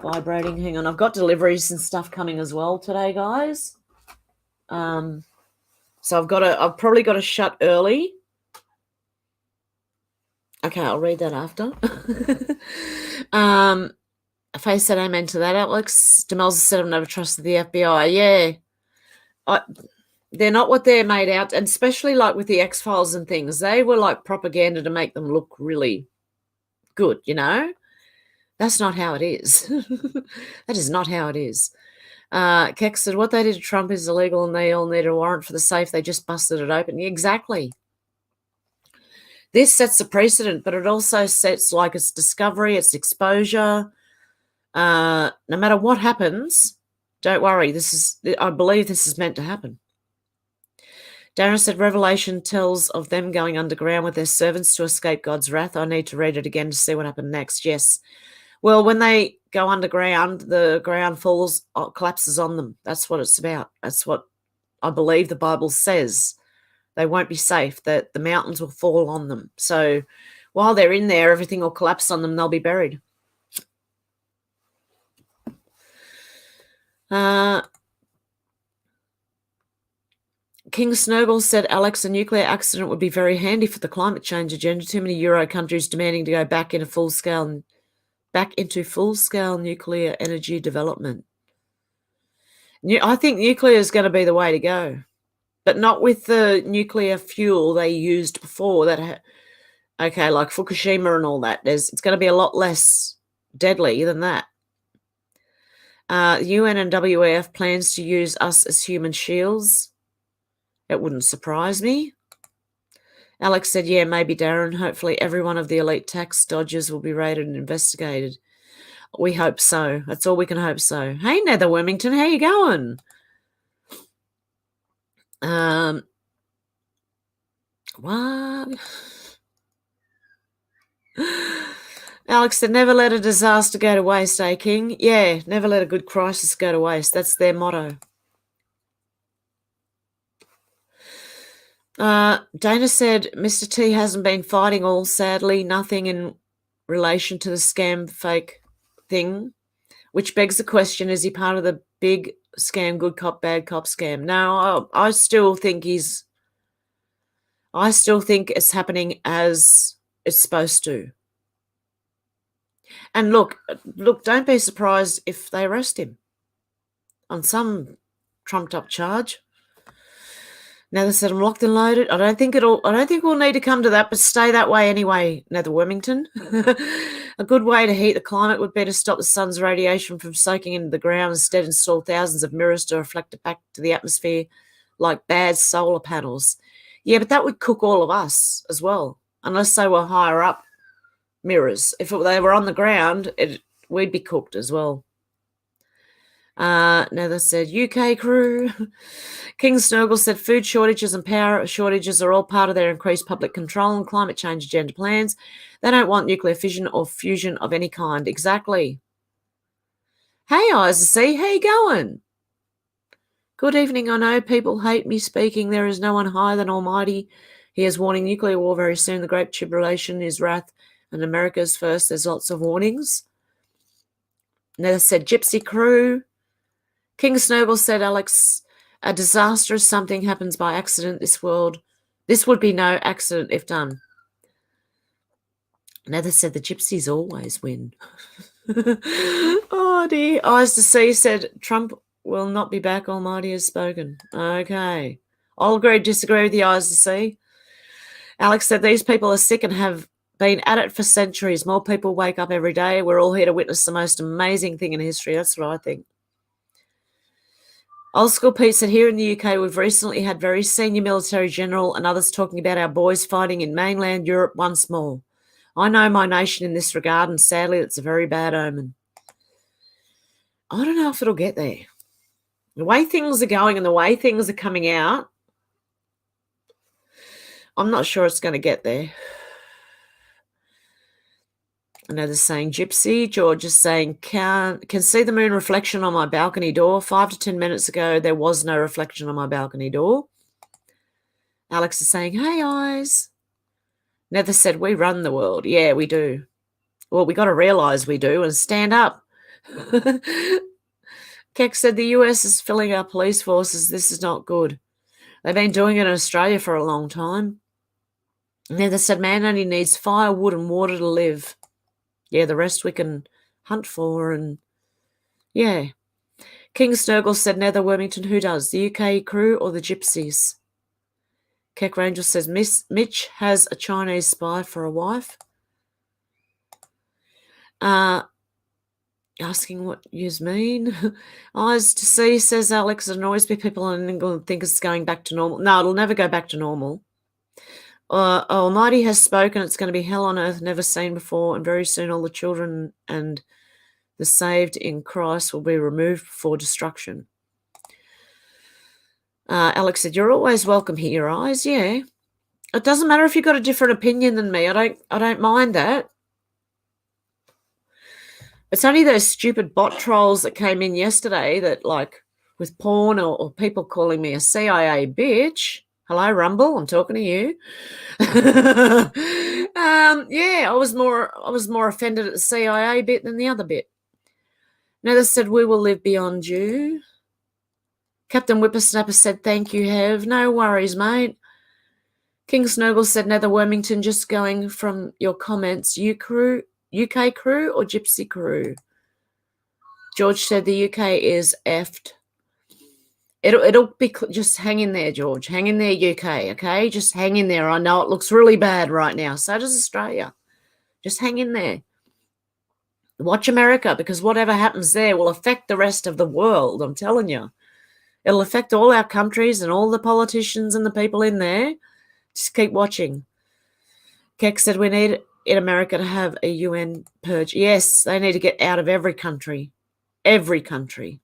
vibrating? Hang on. I've got deliveries and stuff coming as well today, guys. So I've probably got to shut early. Okay, I'll read that after. Face said amen to that, Alex. Demelza said I've never trusted the FBI. Yeah. They're not what they're made out, and especially like with the X-Files and things, they were like propaganda to make them look really good, you know? That's not how it is. That is not how it is. Keck said, what they did to Trump is illegal and they all need a warrant for the safe. They just busted it open. Yeah, exactly. This sets a precedent, but it also sets like its discovery, its exposure. No matter what happens, don't worry. I believe this is meant to happen. Darren said, Revelation tells of them going underground with their servants to escape God's wrath. I need to read it again to see what happened next. Yes. Well, when they go underground, the ground collapses on them. That's what it's about. That's what I believe the Bible says. They won't be safe, that the mountains will fall on them. So while they're in there, everything will collapse on them. They'll be buried. King Snowball said, Alex, a nuclear accident would be very handy for the climate change agenda. Too many Euro countries demanding to go back into full-scale nuclear energy development. I think nuclear is going to be the way to go, but not with the nuclear fuel they used before. Like Fukushima and all that. It's going to be a lot less deadly than that. UN and WEF plans to use us as human shields. It wouldn't surprise me. Alex said, yeah, maybe, Darren. Hopefully every one of the elite tax dodgers will be raided and investigated. We hope so. That's all we can hope so. Hey, Nether Wilmington, how you going? What? Alex said, never let a disaster go to waste, eh, King? Yeah, never let a good crisis go to waste. That's their motto. Dana said, Mr. T hasn't been fighting all, sadly, nothing in relation to the scam fake thing, which begs the question, is he part of the big scam, good cop, bad cop scam? No, I still think it's happening as it's supposed to. And look, don't be surprised if they arrest him on some trumped up charge. Now they said I'm locked and loaded. I don't think we'll need to come to that, but stay that way anyway, Nether Wilmington. A good way to heat the climate would be to stop the sun's radiation from soaking into the ground, instead install thousands of mirrors to reflect it back to the atmosphere like bad solar panels. Yeah, but that would cook all of us as well, unless they were higher up mirrors. If they were on the ground, we'd be cooked as well. Now they said, UK crew. King Snurgle said, food shortages and power shortages are all part of their increased public control and climate change agenda plans. They don't want nuclear fission or fusion of any kind. Exactly. Hey, Odysee, how you going? Good evening. I know people hate me speaking. There is no one higher than Almighty. He is warning nuclear war very soon. The great tribulation is wrath, and America's first. There's lots of warnings. Now they said, Gypsy crew. King Snowball said, Alex, a disastrous something happens by accident this would be no accident if done. Nether said the gypsies always win. Oh dear. Eyes to See said, Trump will not be back. Almighty has spoken. Okay. I'll agree, disagree with the Eyes to See. Alex said, these people are sick and have been at it for centuries. More people wake up every day. We're all here to witness the most amazing thing in history. That's what I think. Old School Pete said, here in the UK, we've recently had very senior military general and others talking about our boys fighting in mainland Europe once more. I know my nation in this regard, and sadly, it's a very bad omen. I don't know if it'll get there. The way things are going and the way things are coming out, I'm not sure it's going to get there. Another saying gypsy. George is saying can see the moon reflection on my balcony door. 5 to 10 minutes ago, there was no reflection on my balcony door. Alex is saying, hey, eyes. Nether said, we run the world. Yeah, we do. Well, we got to realise we do and stand up. Keck said the US is filling our police forces. This is not good. They've been doing it in Australia for a long time. Nether said man only needs fire, wood and water to live. Yeah, the rest we can hunt for and yeah. King Snurgle said Nether Wormington, who does? The UK crew or the gypsies? Keck Rangel says Mitch has a Chinese spy for a wife. Asking what yous mean. Eyes to see, says Alex. It annoys me people in England think it's going back to normal. No, it'll never go back to normal. Almighty has spoken. It's going to be hell on earth never seen before, and very soon all the children and the saved in Christ will be removed before destruction. Alex said, you're always welcome here, Eyes. Yeah. It doesn't matter if you've got a different opinion than me. I don't mind that. It's only those stupid bot trolls that came in yesterday that, like, with porn or people calling me a CIA bitch. Hello, Rumble, I'm talking to you. Yeah, I was more offended at the CIA bit than the other bit. Nether said, we will live beyond you. Captain Whippersnapper said, thank you, Hev. No worries, mate. King Snowball said, Nether Wormington, just going from your comments, UK crew or gypsy crew? George said the UK is effed. It'll be, just hang in there, George. Hang in there, UK, okay? Just hang in there. I know it looks really bad right now. So does Australia. Just hang in there. Watch America, because whatever happens there will affect the rest of the world, I'm telling you. It'll affect all our countries and all the politicians and the people in there. Just keep watching. Keck said we need in America to have a UN purge. Yes, they need to get out of every country. Every country.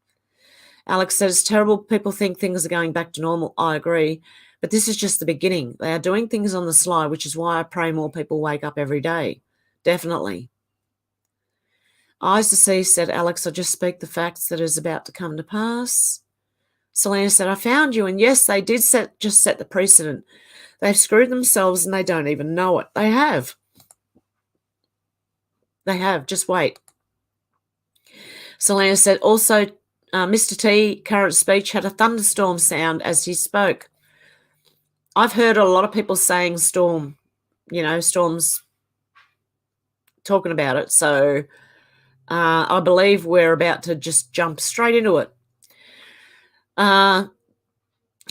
Alex said it's terrible. People think things are going back to normal. I agree. But this is just the beginning. They are doing things on the sly, which is why I pray more people wake up every day. Definitely. Eyes to see, said Alex, I just speak the facts that is about to come to pass. Selena said, I found you. And yes, they did just set the precedent. They've screwed themselves and they don't even know it. They have. They have. Just wait. Selena said, also, Mr. T, current speech, had a thunderstorm sound as he spoke. I've heard a lot of people saying storm, storms talking about it. So I believe we're about to just jump straight into it.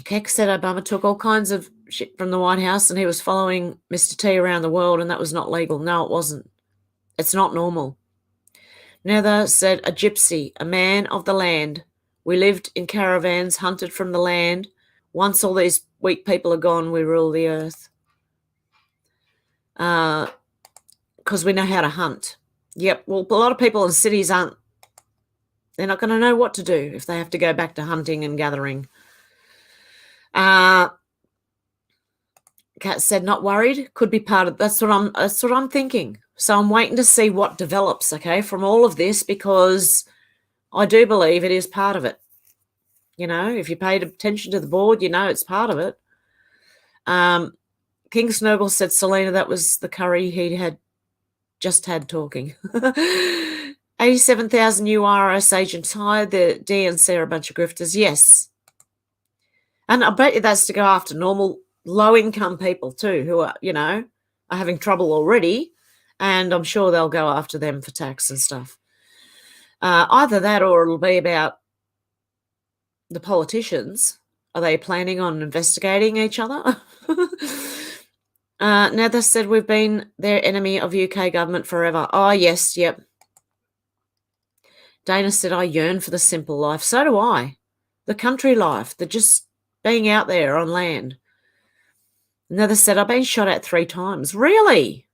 Keck said Obama took all kinds of shit from the White House and he was following Mr. T around the world and that was not legal. No, it wasn't. It's not normal. Nether said, a gypsy, a man of the land. We lived in caravans, hunted from the land. Once all these weak people are gone, we rule the earth. Because we know how to hunt. Yep, well, a lot of people in cities aren't. They're not going to know what to do if they have to go back to hunting and gathering. Kat said, not worried. Could be part of. That's what I'm thinking. So I'm waiting to see what develops, okay, from all of this, because I do believe it is part of it. If you paid attention to the board, it's part of it. King Snowball said, Selena, that was the curry he had just had talking. 87,000 URS agents hired. The DNC are a bunch of grifters. Yes. And I bet you that's to go after normal low-income people too who are, are having trouble already. And I'm sure they'll go after them for tax and stuff. Either that or it'll be about the politicians. Are they planning on investigating each other? Nether said we've been their enemy of UK government forever. Oh, yes, yep. Dana said I yearn for the simple life. So do I. The country life, the just being out there on land. Nether said I've been shot at 3 times. Really?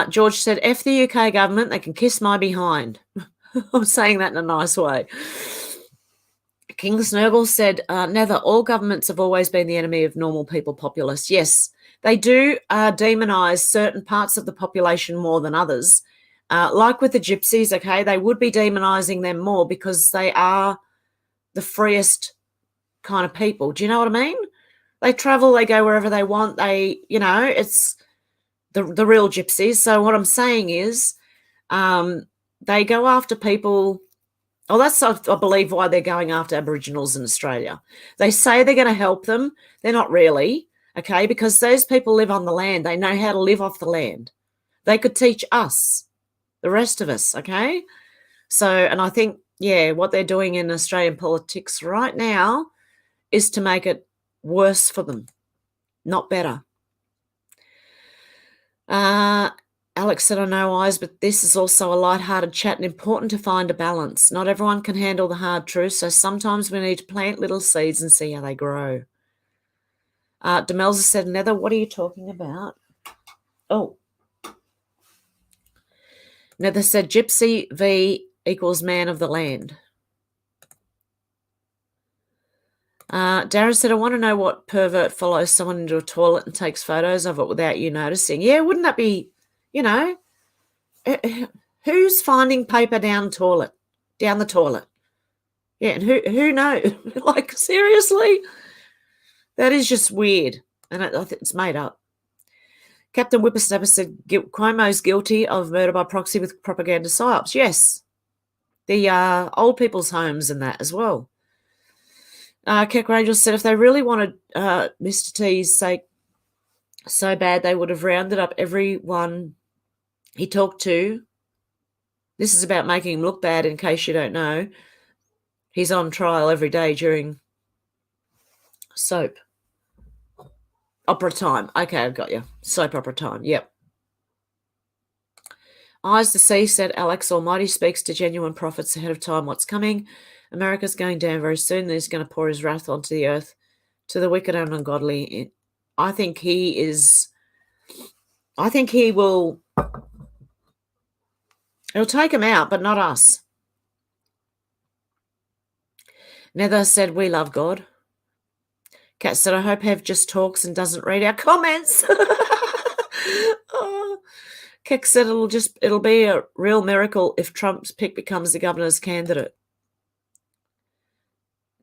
George said, F the UK government, they can kiss my behind. I'm saying that in a nice way. King Snurgle said, Nether, all governments have always been the enemy of normal people, populace. Yes, They do demonize certain parts of the population more than others. Like with the gypsies, okay, they would be demonizing them more because they are the freest kind of people. Do you know what I mean? They travel, they go wherever they want. It's the real gypsies. So what I'm saying is they go after people. Oh, that's, I believe, why they're going after Aboriginals in Australia. They say they're going to help them. They're not really, okay, because those people live on the land. They know how to live off the land. They could teach us, the rest of us, okay? So, and I think, what they're doing in Australian politics right now is to make it worse for them, not better. Alex said, I know, Eyes, but this is also a light-hearted chat and important to find a balance. Not everyone can handle the hard truth, so sometimes we need to plant little seeds and see how they grow. Demelza said, Nether, what are you talking about? Oh. Nether said, Gypsy V equals man of the land. Darren said, I want to know what pervert follows someone into a toilet and takes photos of it without you noticing. Yeah, wouldn't that be, who's finding paper down the toilet? Yeah, and who knows? Like, seriously? That is just weird, and I think it's made up. Captain Whippersnapper said, Cuomo's guilty of murder by proxy with propaganda psyops. Yes, the old people's homes and that as well. Keck Rangel said, if they really wanted Mr. T's sake so bad, they would have rounded up everyone he talked to. This is about making him look bad, in case you don't know. He's on trial every day during soap opera time. Okay, I've got you. Soap opera time, yep. Eyes to See said, Alex Almighty speaks to genuine prophets ahead of time what's coming. America's going down very soon. He's going to pour his wrath onto the earth, to the wicked and ungodly. I think he will, he'll take him out, but not us. Nether said, we love God. Kat said, I hope Hev just talks and doesn't read our comments. Oh. Keck said, it'll be a real miracle if Trump's pick becomes the governor's candidate.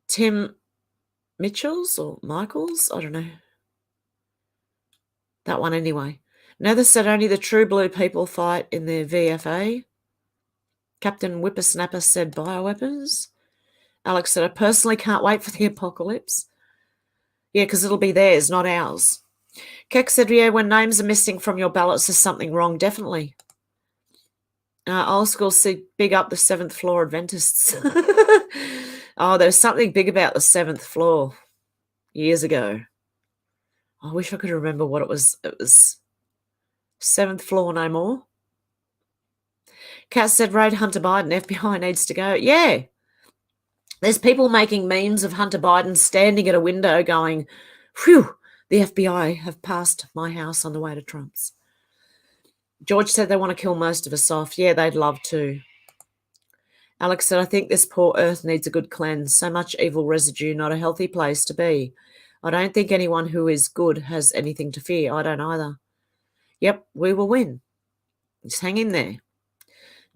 Tim Mitchells or Michaels? I don't know. That one anyway. Nether said only the true blue people fight in their VFA. Captain Whippersnapper said bioweapons. Alex said, I personally can't wait for the apocalypse. Yeah, because it'll be theirs, not ours. Keck said, yeah, when names are missing from your ballots, there's something wrong, definitely. Old school said, big up the 7th floor Adventists. Oh, there was something big about the 7th floor years ago. I wish I could remember what it was. It was 7th floor no more. Kat said, raid Hunter Biden, FBI needs to go. Yeah. There's people making memes of Hunter Biden standing at a window going, phew, the FBI have passed my house on the way to Trump's. George said they want to kill most of us off. Yeah, they'd love to. Alex said, I think this poor earth needs a good cleanse. So much evil residue, not a healthy place to be. I don't think anyone who is good has anything to fear. I don't either. Yep, we will win. Just hang in there.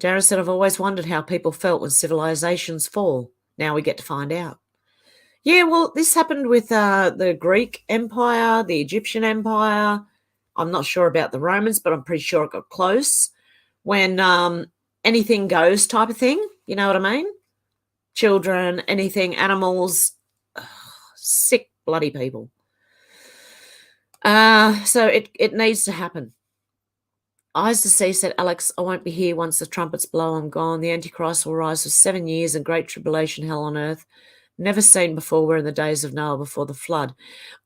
Darren said, I've always wondered how people felt when civilizations fall. Now we get to find out. Yeah, well, this happened with the Greek Empire, the Egyptian Empire. I'm not sure about the Romans, but I'm pretty sure it got close. When anything goes type of thing, you know what I mean? Children, anything, animals, sick bloody people. So it needs to happen. Eyes to See said, Alex, I won't be here once the trumpets blow. I'm gone. The Antichrist will rise for 7 years and great tribulation, hell on earth. Never seen before. We're in the days of Noah before the flood.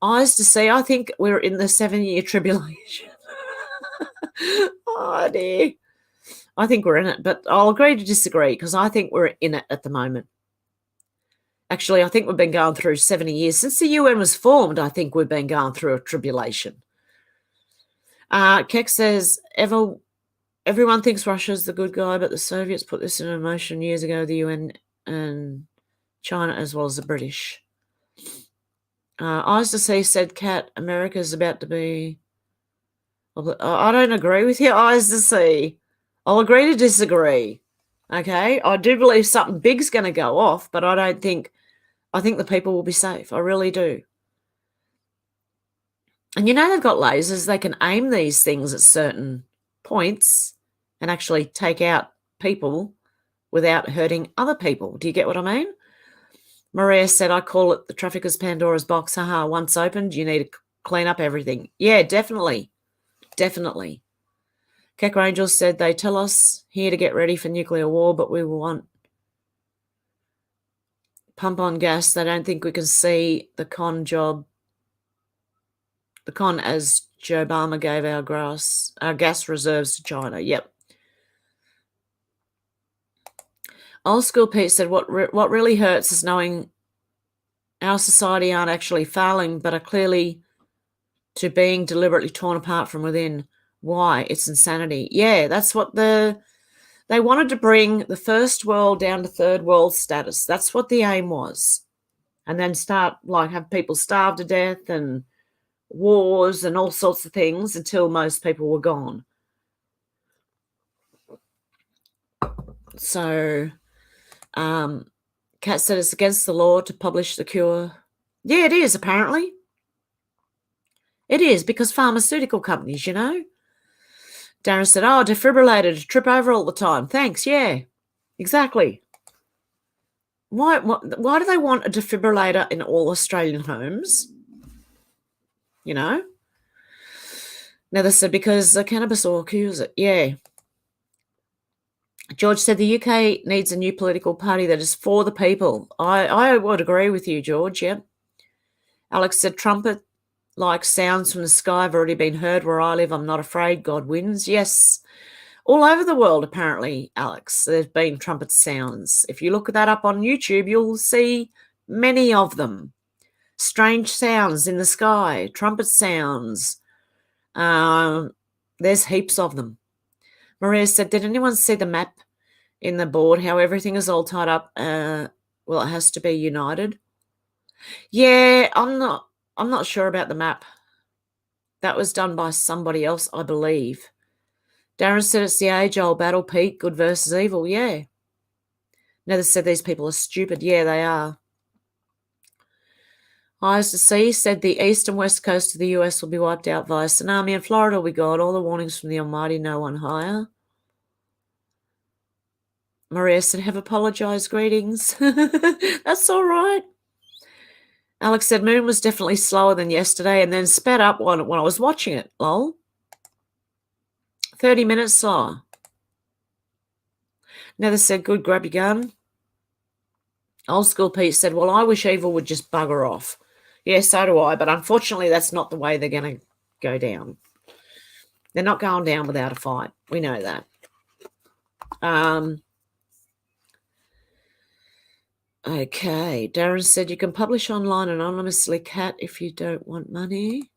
Eyes to See, I think we're in the 7-year tribulation. Oh, dear. I think we're in it, but I'll agree to disagree because I think we're in it at the moment. Actually, I think we've been going through 70 years. Since the UN was formed, I think we've been going through a tribulation. Keck says, everyone thinks Russia's the good guy, but the Soviets put this in motion years ago, the UN and China as well as the British. Eyes to See said, Kat, America's about to be I don't agree with your eyes to see. I'll agree to disagree. Okay, I do believe something big's going to go off, but I think the people will be safe. I really do. And they've got lasers. They can aim these things at certain points and actually take out people without hurting other people. Do you get what I mean? Maria said, I call it the trafficker's Pandora's box. Haha, once opened, you need to clean up everything. Yeah, definitely. Definitely. Kecker Angel said, they tell us here to get ready for nuclear war, but we will want pump on gas. They don't think we can see the con as Joe Obama gave our gas reserves to China. Yep. Old School Pete said, what really hurts is knowing our society aren't actually failing, but are clearly to being deliberately torn apart from within. Why? It's insanity. Yeah, that's what they wanted to bring the first world down to third world status. That's what the aim was. And then have people starve to death and wars and all sorts of things until most people were gone. So, Kat said it's against the law to publish the cure. Yeah, it is, apparently. It is, because pharmaceutical companies, Darren said, defibrillator to trip over all the time. Thanks, yeah, exactly. Why do they want a defibrillator in all Australian homes? Now they said because the cannabis oil cures it. Yeah. George said the UK needs a new political party that is for the people. I would agree with you, George, yeah. Alex said trumpet-like sounds from the sky have already been heard where I live. I'm not afraid. God wins. Yes. All over the world, apparently, Alex, there's been trumpet sounds. If you look that up on YouTube, you'll see many of them. Strange sounds in the sky, trumpet sounds. There's heaps of them. Maria said, did anyone see the map in the board, how everything is all tied up? Well, it has to be united. Yeah, I'm not sure about the map. That was done by somebody else, I believe. Darren said it's the age-old battle, Pete, good versus evil. Yeah. Nether said these people are stupid. Yeah, they are. Eyes to see said the east and west coast of the US will be wiped out via tsunami, and Florida will be gone. All the warnings from the Almighty, no one higher. Maria said, have apologised, greetings. That's all right. Alex said, moon was definitely slower than yesterday and then sped up when I was watching it, lol. 30 minutes slower. Nether said, good, grab your gun. Old School Pete said, well, I wish evil would just bugger off. Yeah, so do I, but unfortunately that's not the way they're going to go down. They're not going down without a fight. We know that. Okay, Darren said, you can publish online anonymously, Kat, if you don't want money.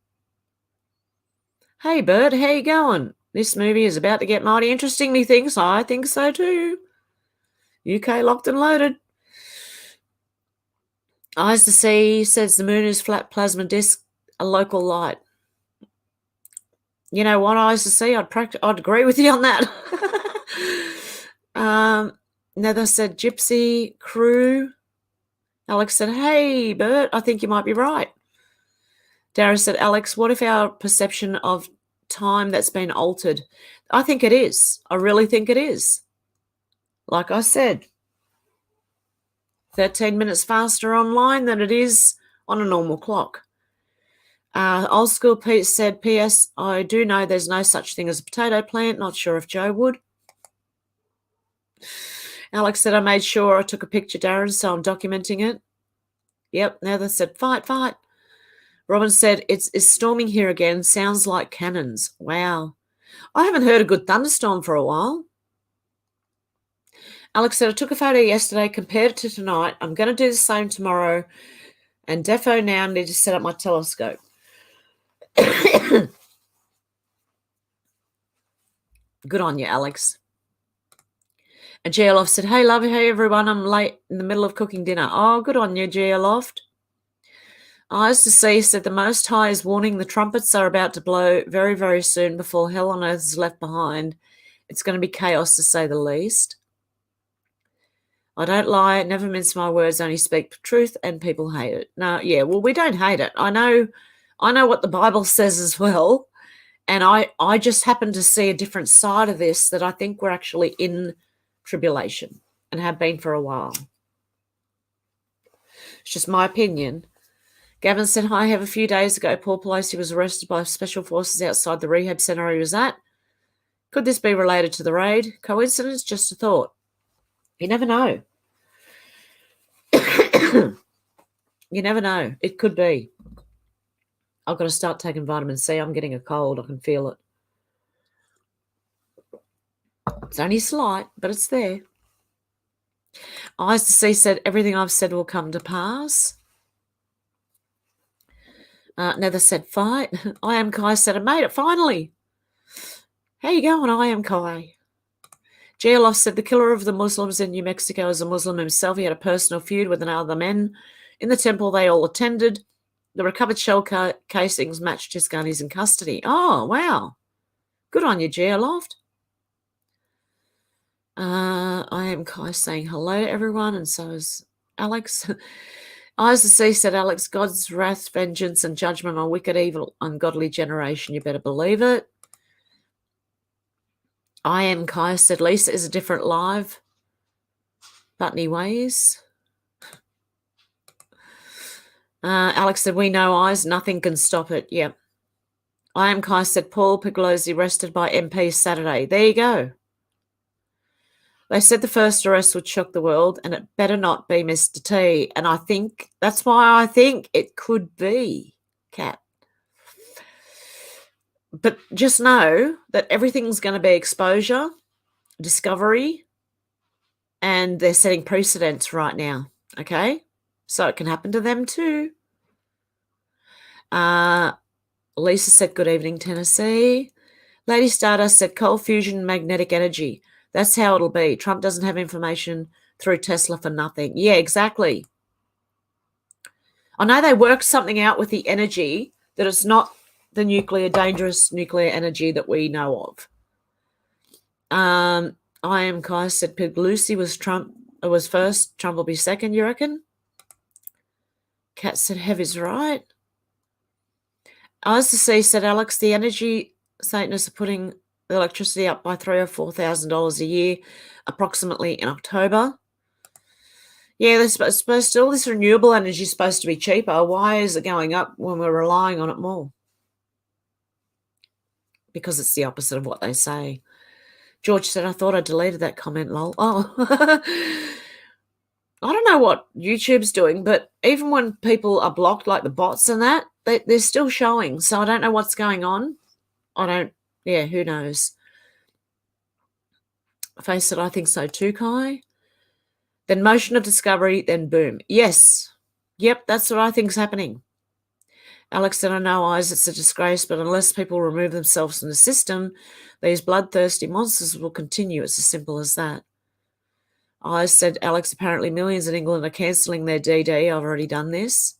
Hey, Bert, how you going? This movie is about to get mighty interesting, methinks. I think so too. UK locked and loaded. Eyes to see says the moon is flat plasma disk, a local light. You know what, Eyes to see? I'd agree with you on that. Nether said gypsy crew. Alex said, hey, Bert, I think you might be right. Darren said, Alex, what if our perception of time that's been altered? I think it is. I really think it is. Like I said, 13 minutes faster online than it is on a normal clock. Old School Pete said, P.S. I do know there's no such thing as a potato plant. Not sure if Joe would. Alex said, I made sure I took a picture, Darren, so I'm documenting it. Yep, now they said, fight, fight. Robin said, it's storming here again. Sounds like cannons. Wow. I haven't heard a good thunderstorm for a while. Alex said, I took a photo yesterday, compared it to tonight. I'm going to do the same tomorrow. And defo now need to set up my telescope. Good on you, Alex. And Geoloft said, hey, love, hey, everyone. I'm late in the middle of cooking dinner. Oh, good on you, Geoloft. Odysee said the Most High is warning the trumpets are about to blow very, very soon before hell on earth is left behind. It's going to be chaos, to say the least. I don't lie, never mince my words, only speak truth, and people hate it. No, yeah, well, we don't hate it. I know what the Bible says as well, and I just happen to see a different side of this, that I think we're actually in tribulation and have been for a while. It's just my opinion. Gavin said, hi, Hev, a few days ago, Paul Pelosi was arrested by special forces outside the rehab centre he was at. Could this be related to the raid? Coincidence? Just a thought. You never know. You never know. It could be. I've got to start taking vitamin C. I'm getting a cold. I can feel it. It's only slight, but it's there. Odysee said, everything I've said will come to pass. Nether said, fight. I am Kai said, I made it, finally. How you going, I am Kai? GLF said, the killer of the Muslims in New Mexico is a Muslim himself. He had a personal feud with another men in the temple they all attended. The recovered shell casings matched his gun. He's in custody. Oh, wow. Good on you, GLoft. I am Kai saying hello to everyone, and so is Alex. Odysee said, Alex, God's wrath, vengeance, and judgment on wicked, evil, ungodly generation. You better believe it. I am Kai said, Lisa is a different live. But anyways. Alex said, we know eyes, nothing can stop it. Yep. I am Kai said, Paul Pelosi arrested by MP Saturday. There you go. They said the first arrest would shock the world, and it better not be Mr. T. And I think, that's why I think it could be Cat. But just know that everything's going to be exposure, discovery, and they're setting precedents right now, okay? So it can happen to them too. Lisa said, good evening, Tennessee. Lady Stardust said, cold fusion, magnetic energy. That's how it'll be. Trump doesn't have information through Tesla for nothing. Yeah, exactly. I know they worked something out with the energy, that it's not the dangerous nuclear energy that we know of. I am Kai said, Pig Lucy was first, Trump will be second, you reckon? Kat said, Hev is right. Odysee said, Alex, the energy Satanists are putting the electricity up by $3,000 or $4,000 a year, approximately in October. Yeah, they're supposed to, all this renewable energy is supposed to be cheaper. Why is it going up when we're relying on it more? Because it's the opposite of what they say. George said, I thought I deleted that comment, lol. Oh, I don't know what YouTube's doing, but even when people are blocked, like the bots and that, they're still showing. So I don't know what's going on. Who knows? Face said, I think so too, Kai. Then motion of discovery, then boom. Yes. Yep, that's what I think is happening. Alex said, I know, eyes, it's a disgrace, but unless people remove themselves from the system, these bloodthirsty monsters will continue. It's as simple as that. Eyes said, Alex, apparently millions in England are cancelling their DD. I've already done this.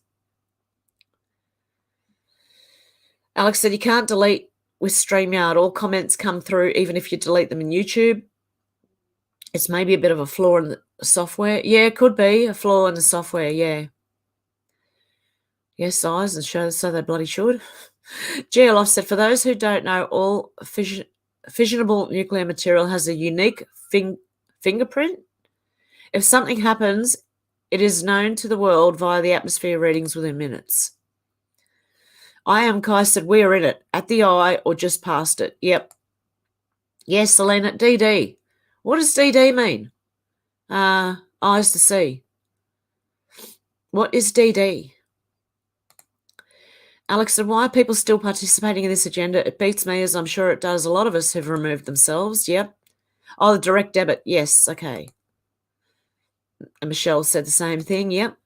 Alex said, you can't delete with StreamYard. All comments come through, even if you delete them in YouTube. It's maybe a bit of a flaw in the software. Yeah, it could be a flaw in the software, yeah. Yes, eyes, and so they bloody should. GLF said, for those who don't know, all fissionable nuclear material has a unique fingerprint. If something happens, it is known to the world via the atmosphere readings within minutes. I am Kai said, we are in it, at the eye or just past it. Yep. Yes, Selena, DD. What does DD mean? Eyes to see. What is DD? Alex said, why are people still participating in this agenda? It beats me, as I'm sure it does. A lot of us have removed themselves. Yep. Oh, the direct debit. Yes, okay. And Michelle said the same thing. Yep.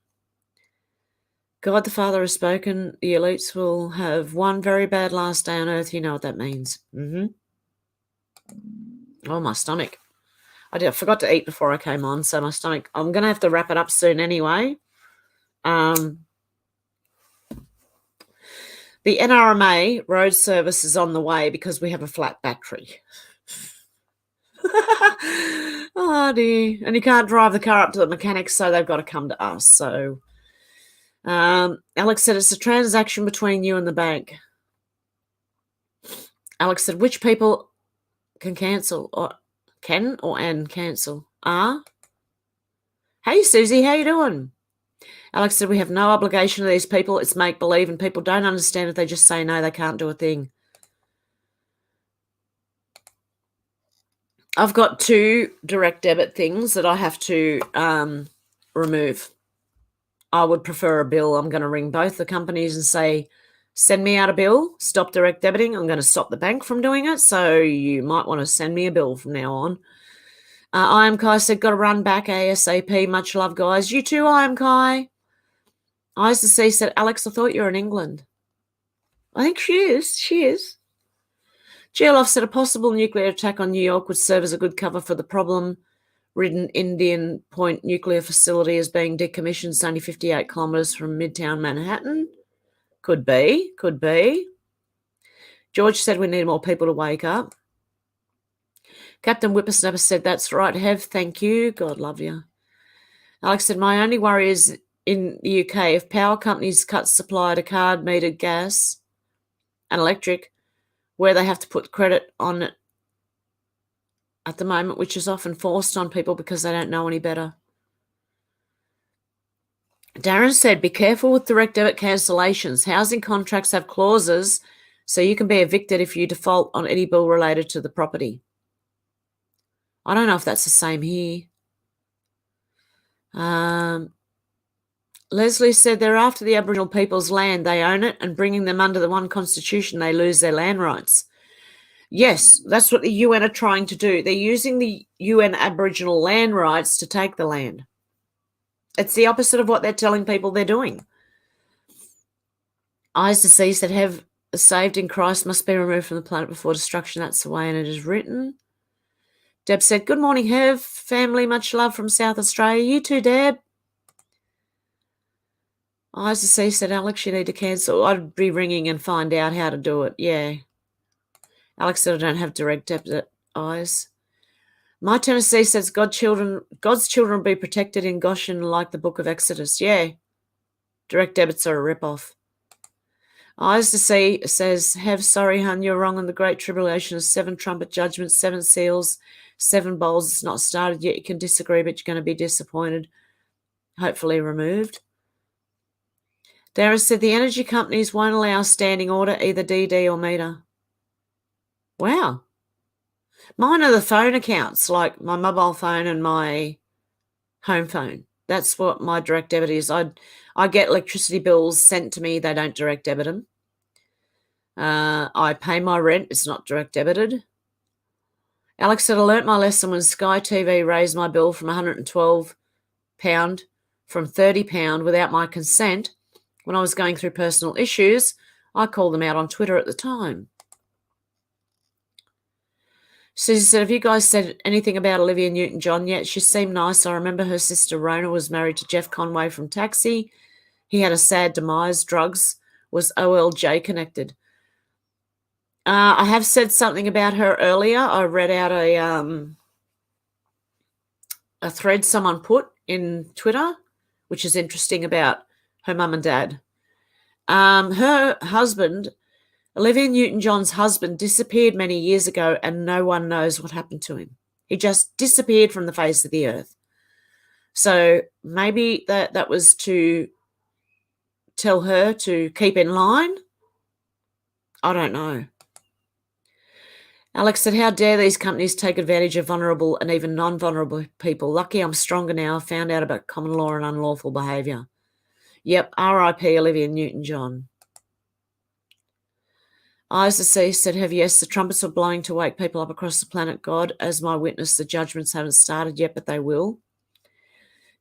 God the Father has spoken. The elites will have one very bad last day on earth. You know what that means. Oh, my stomach. I forgot to eat before I came on, so my stomach, I'm going to have to wrap it up soon anyway. The NRMA road service is on the way because we have a flat battery. Oh dear. And you can't drive the car up to the mechanic, so they've got to come to us. So Alex said it's a transaction between you and the bank. Alex said, which people can cancel or cancel? Hey Susie, how you doing? Alex said, we have no obligation to these people. It's make-believe, and people don't understand if they just say no, they can't do a thing. I've got 2 direct debit things that I have to remove. I would prefer a bill. I'm going to ring both the companies and say, send me out a bill, stop direct debiting. I'm going to stop the bank from doing it, so you might want to send me a bill from now on. I am Kai said, got to run back ASAP. Much love, guys. You too, I am Kai. Eyes to See said, Alex, I thought you were in England. I think she is. She is. GLF said, a possible nuclear attack on New York would serve as a good cover for the problem-ridden Indian Point nuclear facility is being decommissioned. It's only 58 kilometres from Midtown Manhattan. Could be. Could be. George said we need more people to wake up. Captain Whippersnapper said, that's right, Hev, thank you. God love you. Alex said, my only worry is in the UK, if power companies cut supply to card-metered gas and electric, where they have to put credit on it at the moment, which is often forced on people because they don't know any better. Darren said, be careful with direct debit cancellations. Housing contracts have clauses so you can be evicted if you default on any bill related to the property. I don't know if that's the same here. Leslie said they're after the Aboriginal people's land. They own it, and bringing them under the one constitution, they lose their land rights. Yes, that's what the UN are trying to do. They're using the UN Aboriginal land rights to take the land. It's the opposite of what they're telling people they're doing. Eyes to See said, have saved in Christ must be removed from the planet before destruction. That's the way and it is written. Deb said, good morning, Hev. Family, much love from South Australia. You too, Deb. Eyes to See said, Alex, you need to cancel. I'd be ringing and find out how to do it. Yeah. Alex said, I don't have direct debit, Eyes. My Tennessee says, God's children will be protected in Goshen like the book of Exodus. Yeah. Direct debits are a rip-off. Eyes to See says, Hev, sorry, hun, you're wrong on the Great Tribulation of 7 trumpet judgments, 7 seals, 7 bowls. It's not started yet. You can disagree, but you're going to be disappointed. Hopefully removed. Darren said, the energy companies won't allow standing order, either DD or meter. Wow. Mine are the phone accounts, like my mobile phone and my home phone. That's what my direct debit is. I get electricity bills sent to me. They don't direct debit them. I pay my rent. It's not direct debited. Alex said, I learnt my lesson when Sky TV raised my bill from £112 from £30 without my consent. When I was going through personal issues, I called them out on Twitter at the time. Susie said, have you guys said anything about Olivia Newton-John yet? She seemed nice. I remember her sister Rona was married to Jeff Conway from Taxi. He had a sad demise. Drugs was OLJ connected. I have said something about her earlier. I read out a thread someone put in Twitter, which is interesting, about her mum and dad. Her husband, Olivia Newton-John's husband, disappeared many years ago and no one knows what happened to him. He just disappeared from the face of the earth. So maybe that was to tell her to keep in line. I don't know. Alex said, how dare these companies take advantage of vulnerable and even non-vulnerable people? Lucky I'm stronger now. I found out about common law and unlawful behaviour. Yep, R.I.P. Olivia Newton-John. Eyes to See said, have yes, the trumpets are blowing to wake people up across the planet. God, as my witness, the judgments haven't started yet, but they will.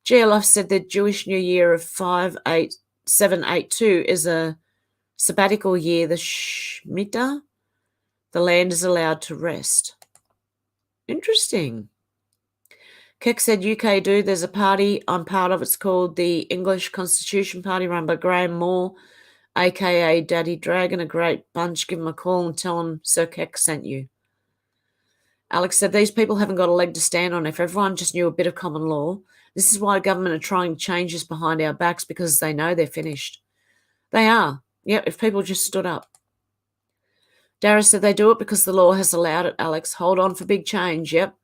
GLF said the Jewish New Year of 5782 is a sabbatical year, the Shemitah. The land is allowed to rest. Interesting. Keck said, UK do. There's a party I'm part of. It's called the English Constitution Party, run by Graham Moore. a.k.a. Daddy Dragon, a great bunch. Give them a call and tell them Sir Keck sent you. Alex said, these people haven't got a leg to stand on. If everyone just knew a bit of common law, this is why government are trying changes behind our backs, because they know they're finished. They are. Yep, if people just stood up. Dara said they do it because the law has allowed it, Alex. Hold on for big change, yep.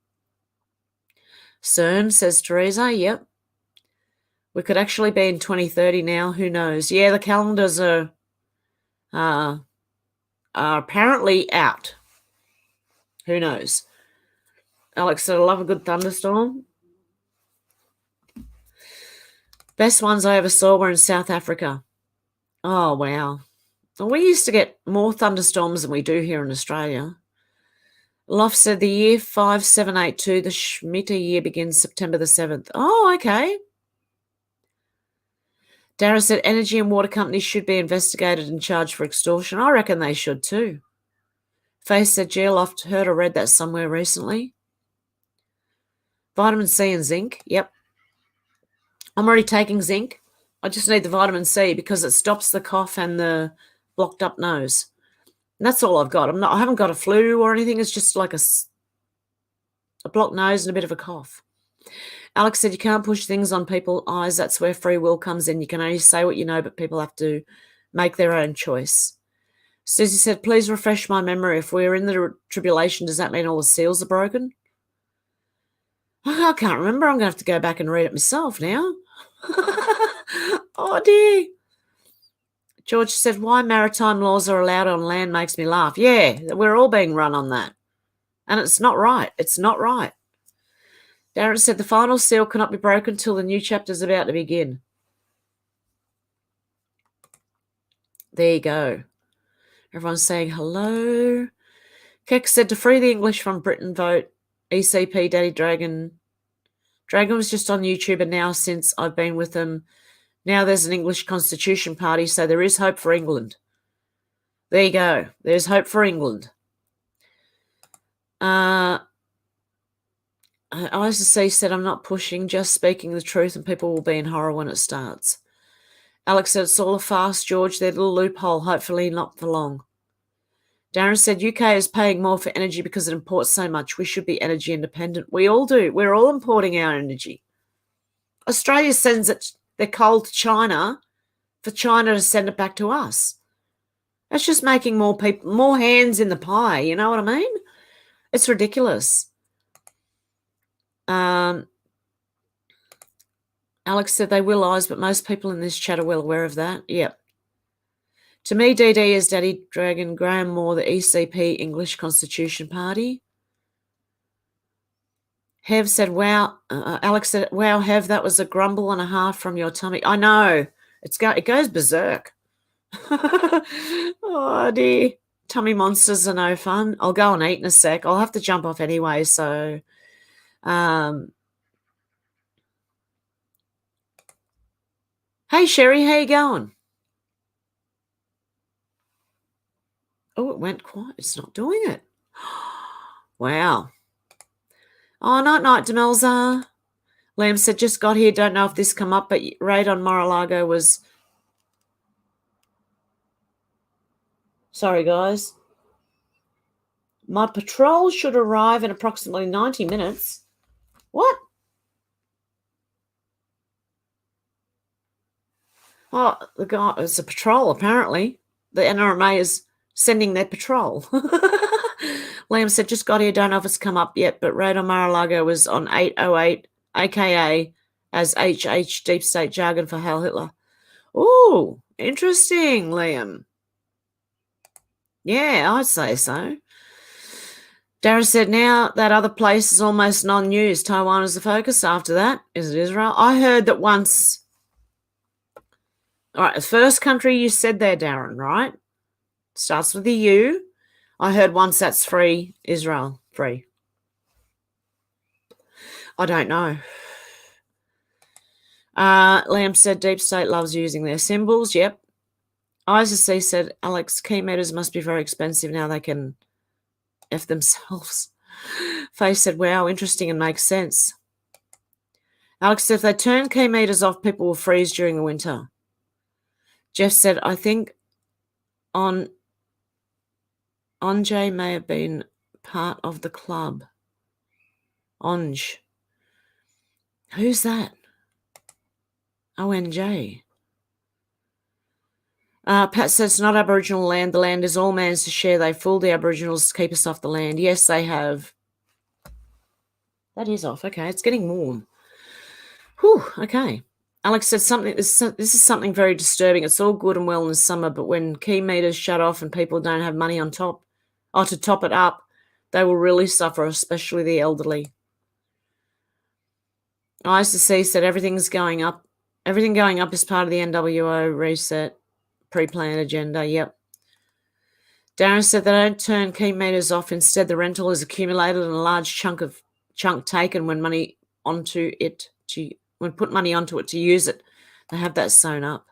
CERN, says Teresa, yep. We could actually be in 2030 now, who knows? Yeah, the calendars are apparently out. Who knows? Alex said, I love a good thunderstorm. Best ones I ever saw were in South Africa. Oh, wow. We used to get more thunderstorms than we do here in Australia. Loft said the year 5782, the Schmitter year, begins September the 7th. Oh, okay. Dara said energy and water companies should be investigated and charged for extortion. I reckon they should too. Faith said, gee, Loft, heard or read that somewhere recently. Vitamin C and zinc, yep. I'm already taking zinc. I just need the vitamin C because it stops the cough and the blocked up nose. And that's all I've got. I haven't got a flu or anything. It's just like a blocked nose and a bit of a cough. Alex said you can't push things on people's eyes. That's where free will comes in. You can only say what you know, but people have to make their own choice. Susie said, please refresh my memory. If we're in the tribulation, does that mean all the seals are broken? I can't remember. I'm going to have to go back and read it myself now. Oh, dear. George said, why maritime laws are allowed on land makes me laugh. Yeah, we're all being run on that. And it's not right. It's not right. Darren said, the final seal cannot be broken till the new chapter is about to begin. There you go. Everyone's saying hello. Keck said, to free the English from Britain, vote ECP, Daddy Dragon. Dragon was just on YouTube, and now since I've been with them, now there's an English Constitution Party, so there is hope for England. There you go. There's hope for England. Odysee said, I'm not pushing, just speaking the truth, and people will be in horror when it starts. Alex said, it's all a farce, George. Their little loophole, hopefully not for long. Darren said, UK is paying more for energy because it imports so much. We should be energy independent. We all do. We're all importing our energy. Australia sends their coal to China for China to send it back to us. That's just making more hands in the pie. You know what I mean? It's ridiculous. Alex said they will eyes, but most people in this chat are well aware of that. Yep. To me, DD is Daddy Dragon, Graham Moore, the ECP, English Constitution Party. Hev said, wow. Alex said, wow, Hev, that was a grumble and a half from your tummy. I know. It goes berserk. Oh, dear. Tummy monsters are no fun. I'll go and eat in a sec. I'll have to jump off anyway, so... Hey, Sherry, how you going? Oh, it went quiet. It's not doing it. Wow. Oh, night, Demelza. Liam said, just got here. Don't know if this come up, but raid on Mar-a-Lago was... Sorry, guys. My patrol should arrive in approximately 90 minutes. What? Oh, the guy, it's a patrol, apparently. The NRMA is sending their patrol. Liam said, just got here, don't know if it's come up yet, but raid on Mar-a-Lago was on 808, a.k.a. as HH, deep state jargon for Heil Hitler. Ooh, interesting, Liam. Yeah, I'd say so. Darren said, now that other place is almost non-news. Taiwan is the focus. After that, is it Israel? I heard that once... All right, the first country you said there, Darren, right? Starts with the U. I heard once that's free, Israel, free. I don't know. Liam said, deep state loves using their symbols. Yep. Odysee said, Alex, key meters must be very expensive now. They can F themselves. Faye said, wow, interesting and makes sense. Alex said, if they turn key meters off, people will freeze during the winter. Jeff said, I think Onjay may have been part of the club. Onj. Who's that? ONJ. Pat says it's not Aboriginal land. The land is all man's to share. They fooled the Aboriginals to keep us off the land. Yes, they have. That is off. Okay, it's getting warm. Whew, okay. Alex said something. This is something very disturbing. It's all good and well in the summer, but when key meters shut off and people don't have money on top, or to top it up, they will really suffer, especially the elderly. Odysee said everything's going up. Everything going up is part of the NWO reset pre-planned agenda. Yep. Darren said they don't turn key meters off. Instead, the rental is accumulated and a large chunk taken when put money onto it to use it. They have that sewn up.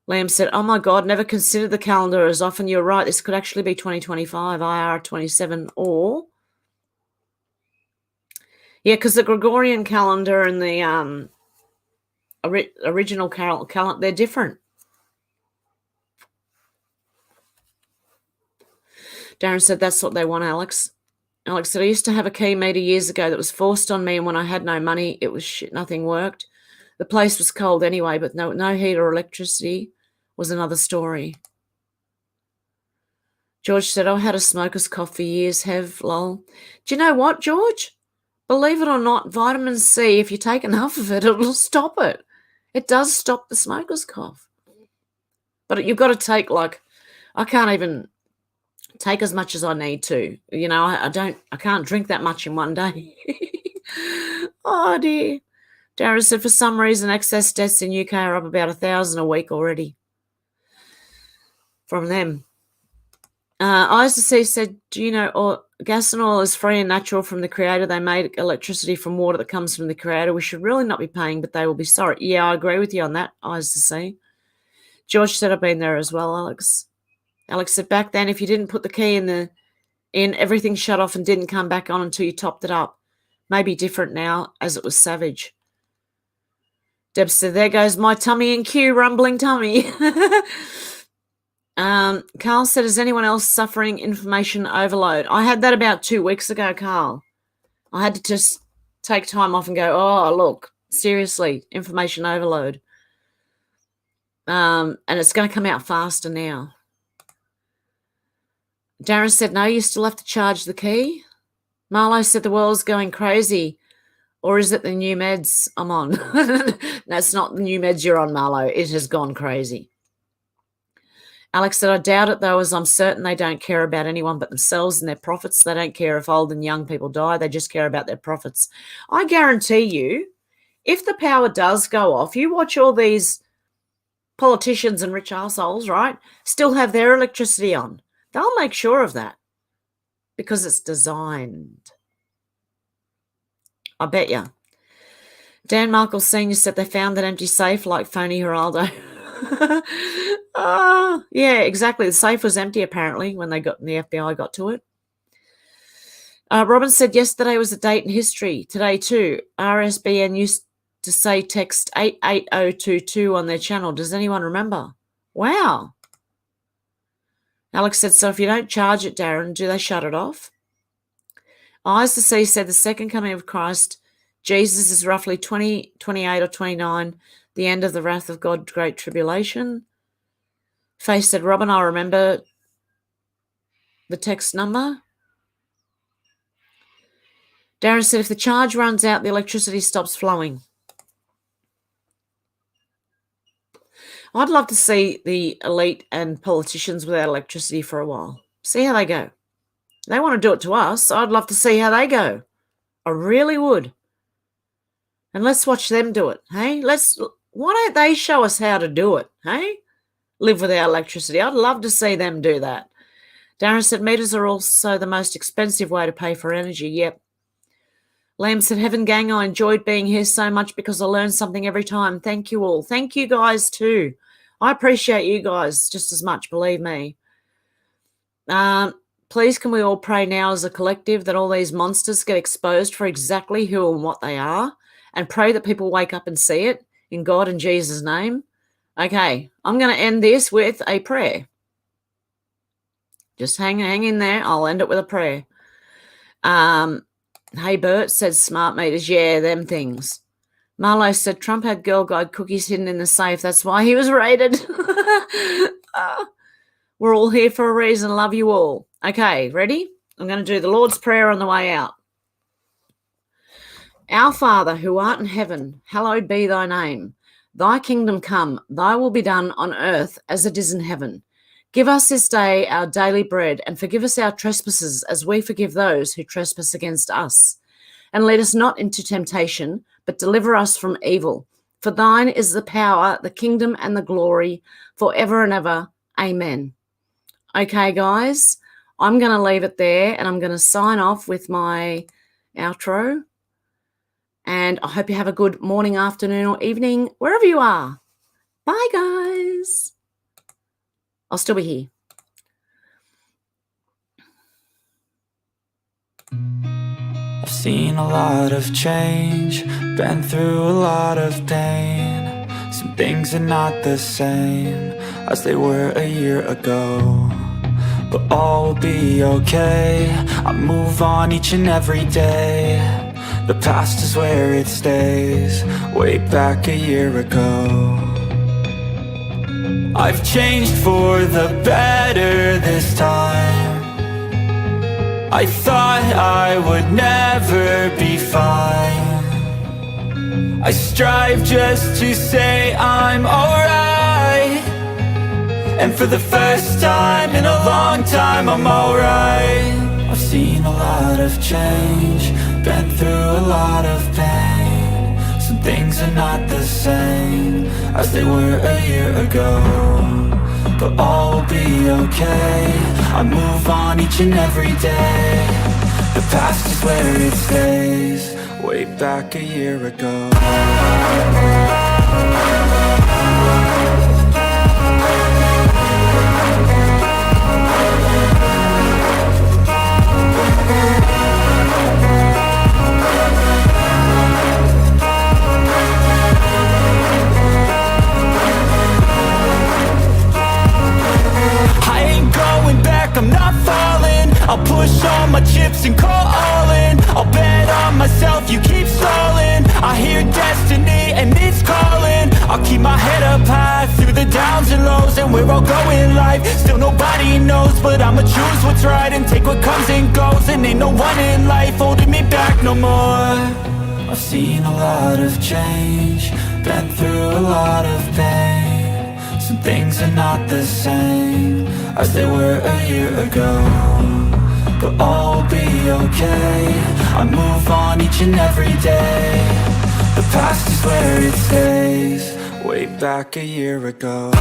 Liam said, oh my God, never considered the calendar as often. You're right. This could actually be 2025, IR 27, or... Yeah, because the Gregorian calendar and the original calendar, they're different. Darren said, that's what they want, Alex. Alex said, I used to have a key meter years ago that was forced on me, and when I had no money, it was shit. Nothing worked. The place was cold anyway, but no heat or electricity was another story. George said, I had a smoker's cough for years, lol. Do you know what, George? Believe it or not, vitamin C, if you take enough of it, it'll stop it. It does stop the smoker's cough. But you've got to take, I can't even take as much as I need to. You know, I can't drink that much in one day. Oh, dear. Darren said, for some reason, excess deaths in UK are up about 1,000 a week already from them. Odysee said, do you know, gas and oil is free and natural from the Creator. They made electricity from water that comes from the Creator. We should really not be paying, but they will be sorry. Yeah, I agree with you on that, Odysee. George said, I've been there as well, Alex. Alex said, back then, if you didn't put the key in, everything shut off and didn't come back on until you topped it up. Maybe different now, as it was savage. Deb said, there goes my tummy in queue, rumbling tummy. Carl said, is anyone else suffering information overload? I had that about 2 weeks ago, Carl. I had to just take time off and go, oh, look, seriously, information overload. And it's going to come out faster now. Darren said, no, you still have to charge the key. Marlo said, the world's going crazy. Or is it the new meds I'm on? No, it's not the new meds you're on, Marlo. It has gone crazy. Alex said, I doubt it, though, as I'm certain they don't care about anyone but themselves and their profits. They don't care if old and young people die. They just care about their profits. I guarantee you, if the power does go off, you watch all these politicians and rich assholes, right, still have their electricity on. They'll make sure of that because it's designed. I bet you. Dan Markle Sr. said they found that empty safe like phony Geraldo. Yeah, exactly. The safe was empty apparently when the FBI got to it. Robin said yesterday was a date in history. Today too. RSBN used to say text 88022 on their channel. Does anyone remember? Wow. Alex said, so if you don't charge it, Darren, do they shut it off? Eyes to See said the second coming of Christ, Jesus is roughly 20, 28 or 29, the end of the wrath of God, great tribulation. Faith said, Robin, I remember the text number. Darren said, if the charge runs out, the electricity stops flowing. I'd love to see the elite and politicians without electricity for a while. See how they go. They want to do it to us. I'd love to see how they go. I really would. And let's watch them do it, hey? Why don't they show us how to do it, hey? Live without electricity. I'd love to see them do that. Darren said, meters are also the most expensive way to pay for energy. Yep. Liam said, Heaven Gang, I enjoyed being here so much because I learned something every time. Thank you all. Thank you guys too. I appreciate you guys just as much, believe me. Please can we all pray now as a collective that all these monsters get exposed for exactly who and what they are, and pray that people wake up and see it in God and Jesus' name. Okay, I'm going to end this with a prayer. Just hang in there. I'll end it with a prayer. Hey, Bert, said Smart Meters. Yeah, them things. Marlo said Trump had Girl Guide cookies hidden in the safe. That's why he was raided. We're all here for a reason. Love you all. Okay, ready? I'm going to do the Lord's Prayer on the way out. Our Father, who art in heaven, hallowed be thy name. Thy kingdom come, thy will be done on earth as it is in heaven. Give us this day our daily bread, and forgive us our trespasses as we forgive those who trespass against us. And lead us not into temptation, but deliver us from evil. For thine is the power, the kingdom, and the glory, forever and ever. Amen. Okay, guys, I'm going to leave it there, and I'm going to sign off with my outro. And I hope you have a good morning, afternoon, or evening, wherever you are. Bye, guys. I'll still be here. I've seen a lot of change, been through a lot of pain. Some things are not the same as they were a year ago, but all will be okay. I move on each and every day. The past is where it stays, way back a year ago. I've changed for the better this time. I thought I would never be fine. I strive just to say I'm alright, and for the first time in a long time I'm alright. I've seen a lot of change, been through a lot of pain. Some things are not the same as they were a year ago, but all will be okay. I move on each and every day. The past is where it stays, way back a year ago. I'm not falling. I'll push all my chips and call all in. I'll bet on myself, you keep stalling. I hear destiny and it's calling. I'll keep my head up high through the downs and lows, and we're all going live. Still nobody knows, but I'ma choose what's right and take what comes and goes. And ain't no one in life holding me back no more. I've seen a lot of change, been through a lot of pain. Some things are not the same as they were a year ago, but all will be okay. I move on each and every day. The past is where it stays, way back a year ago.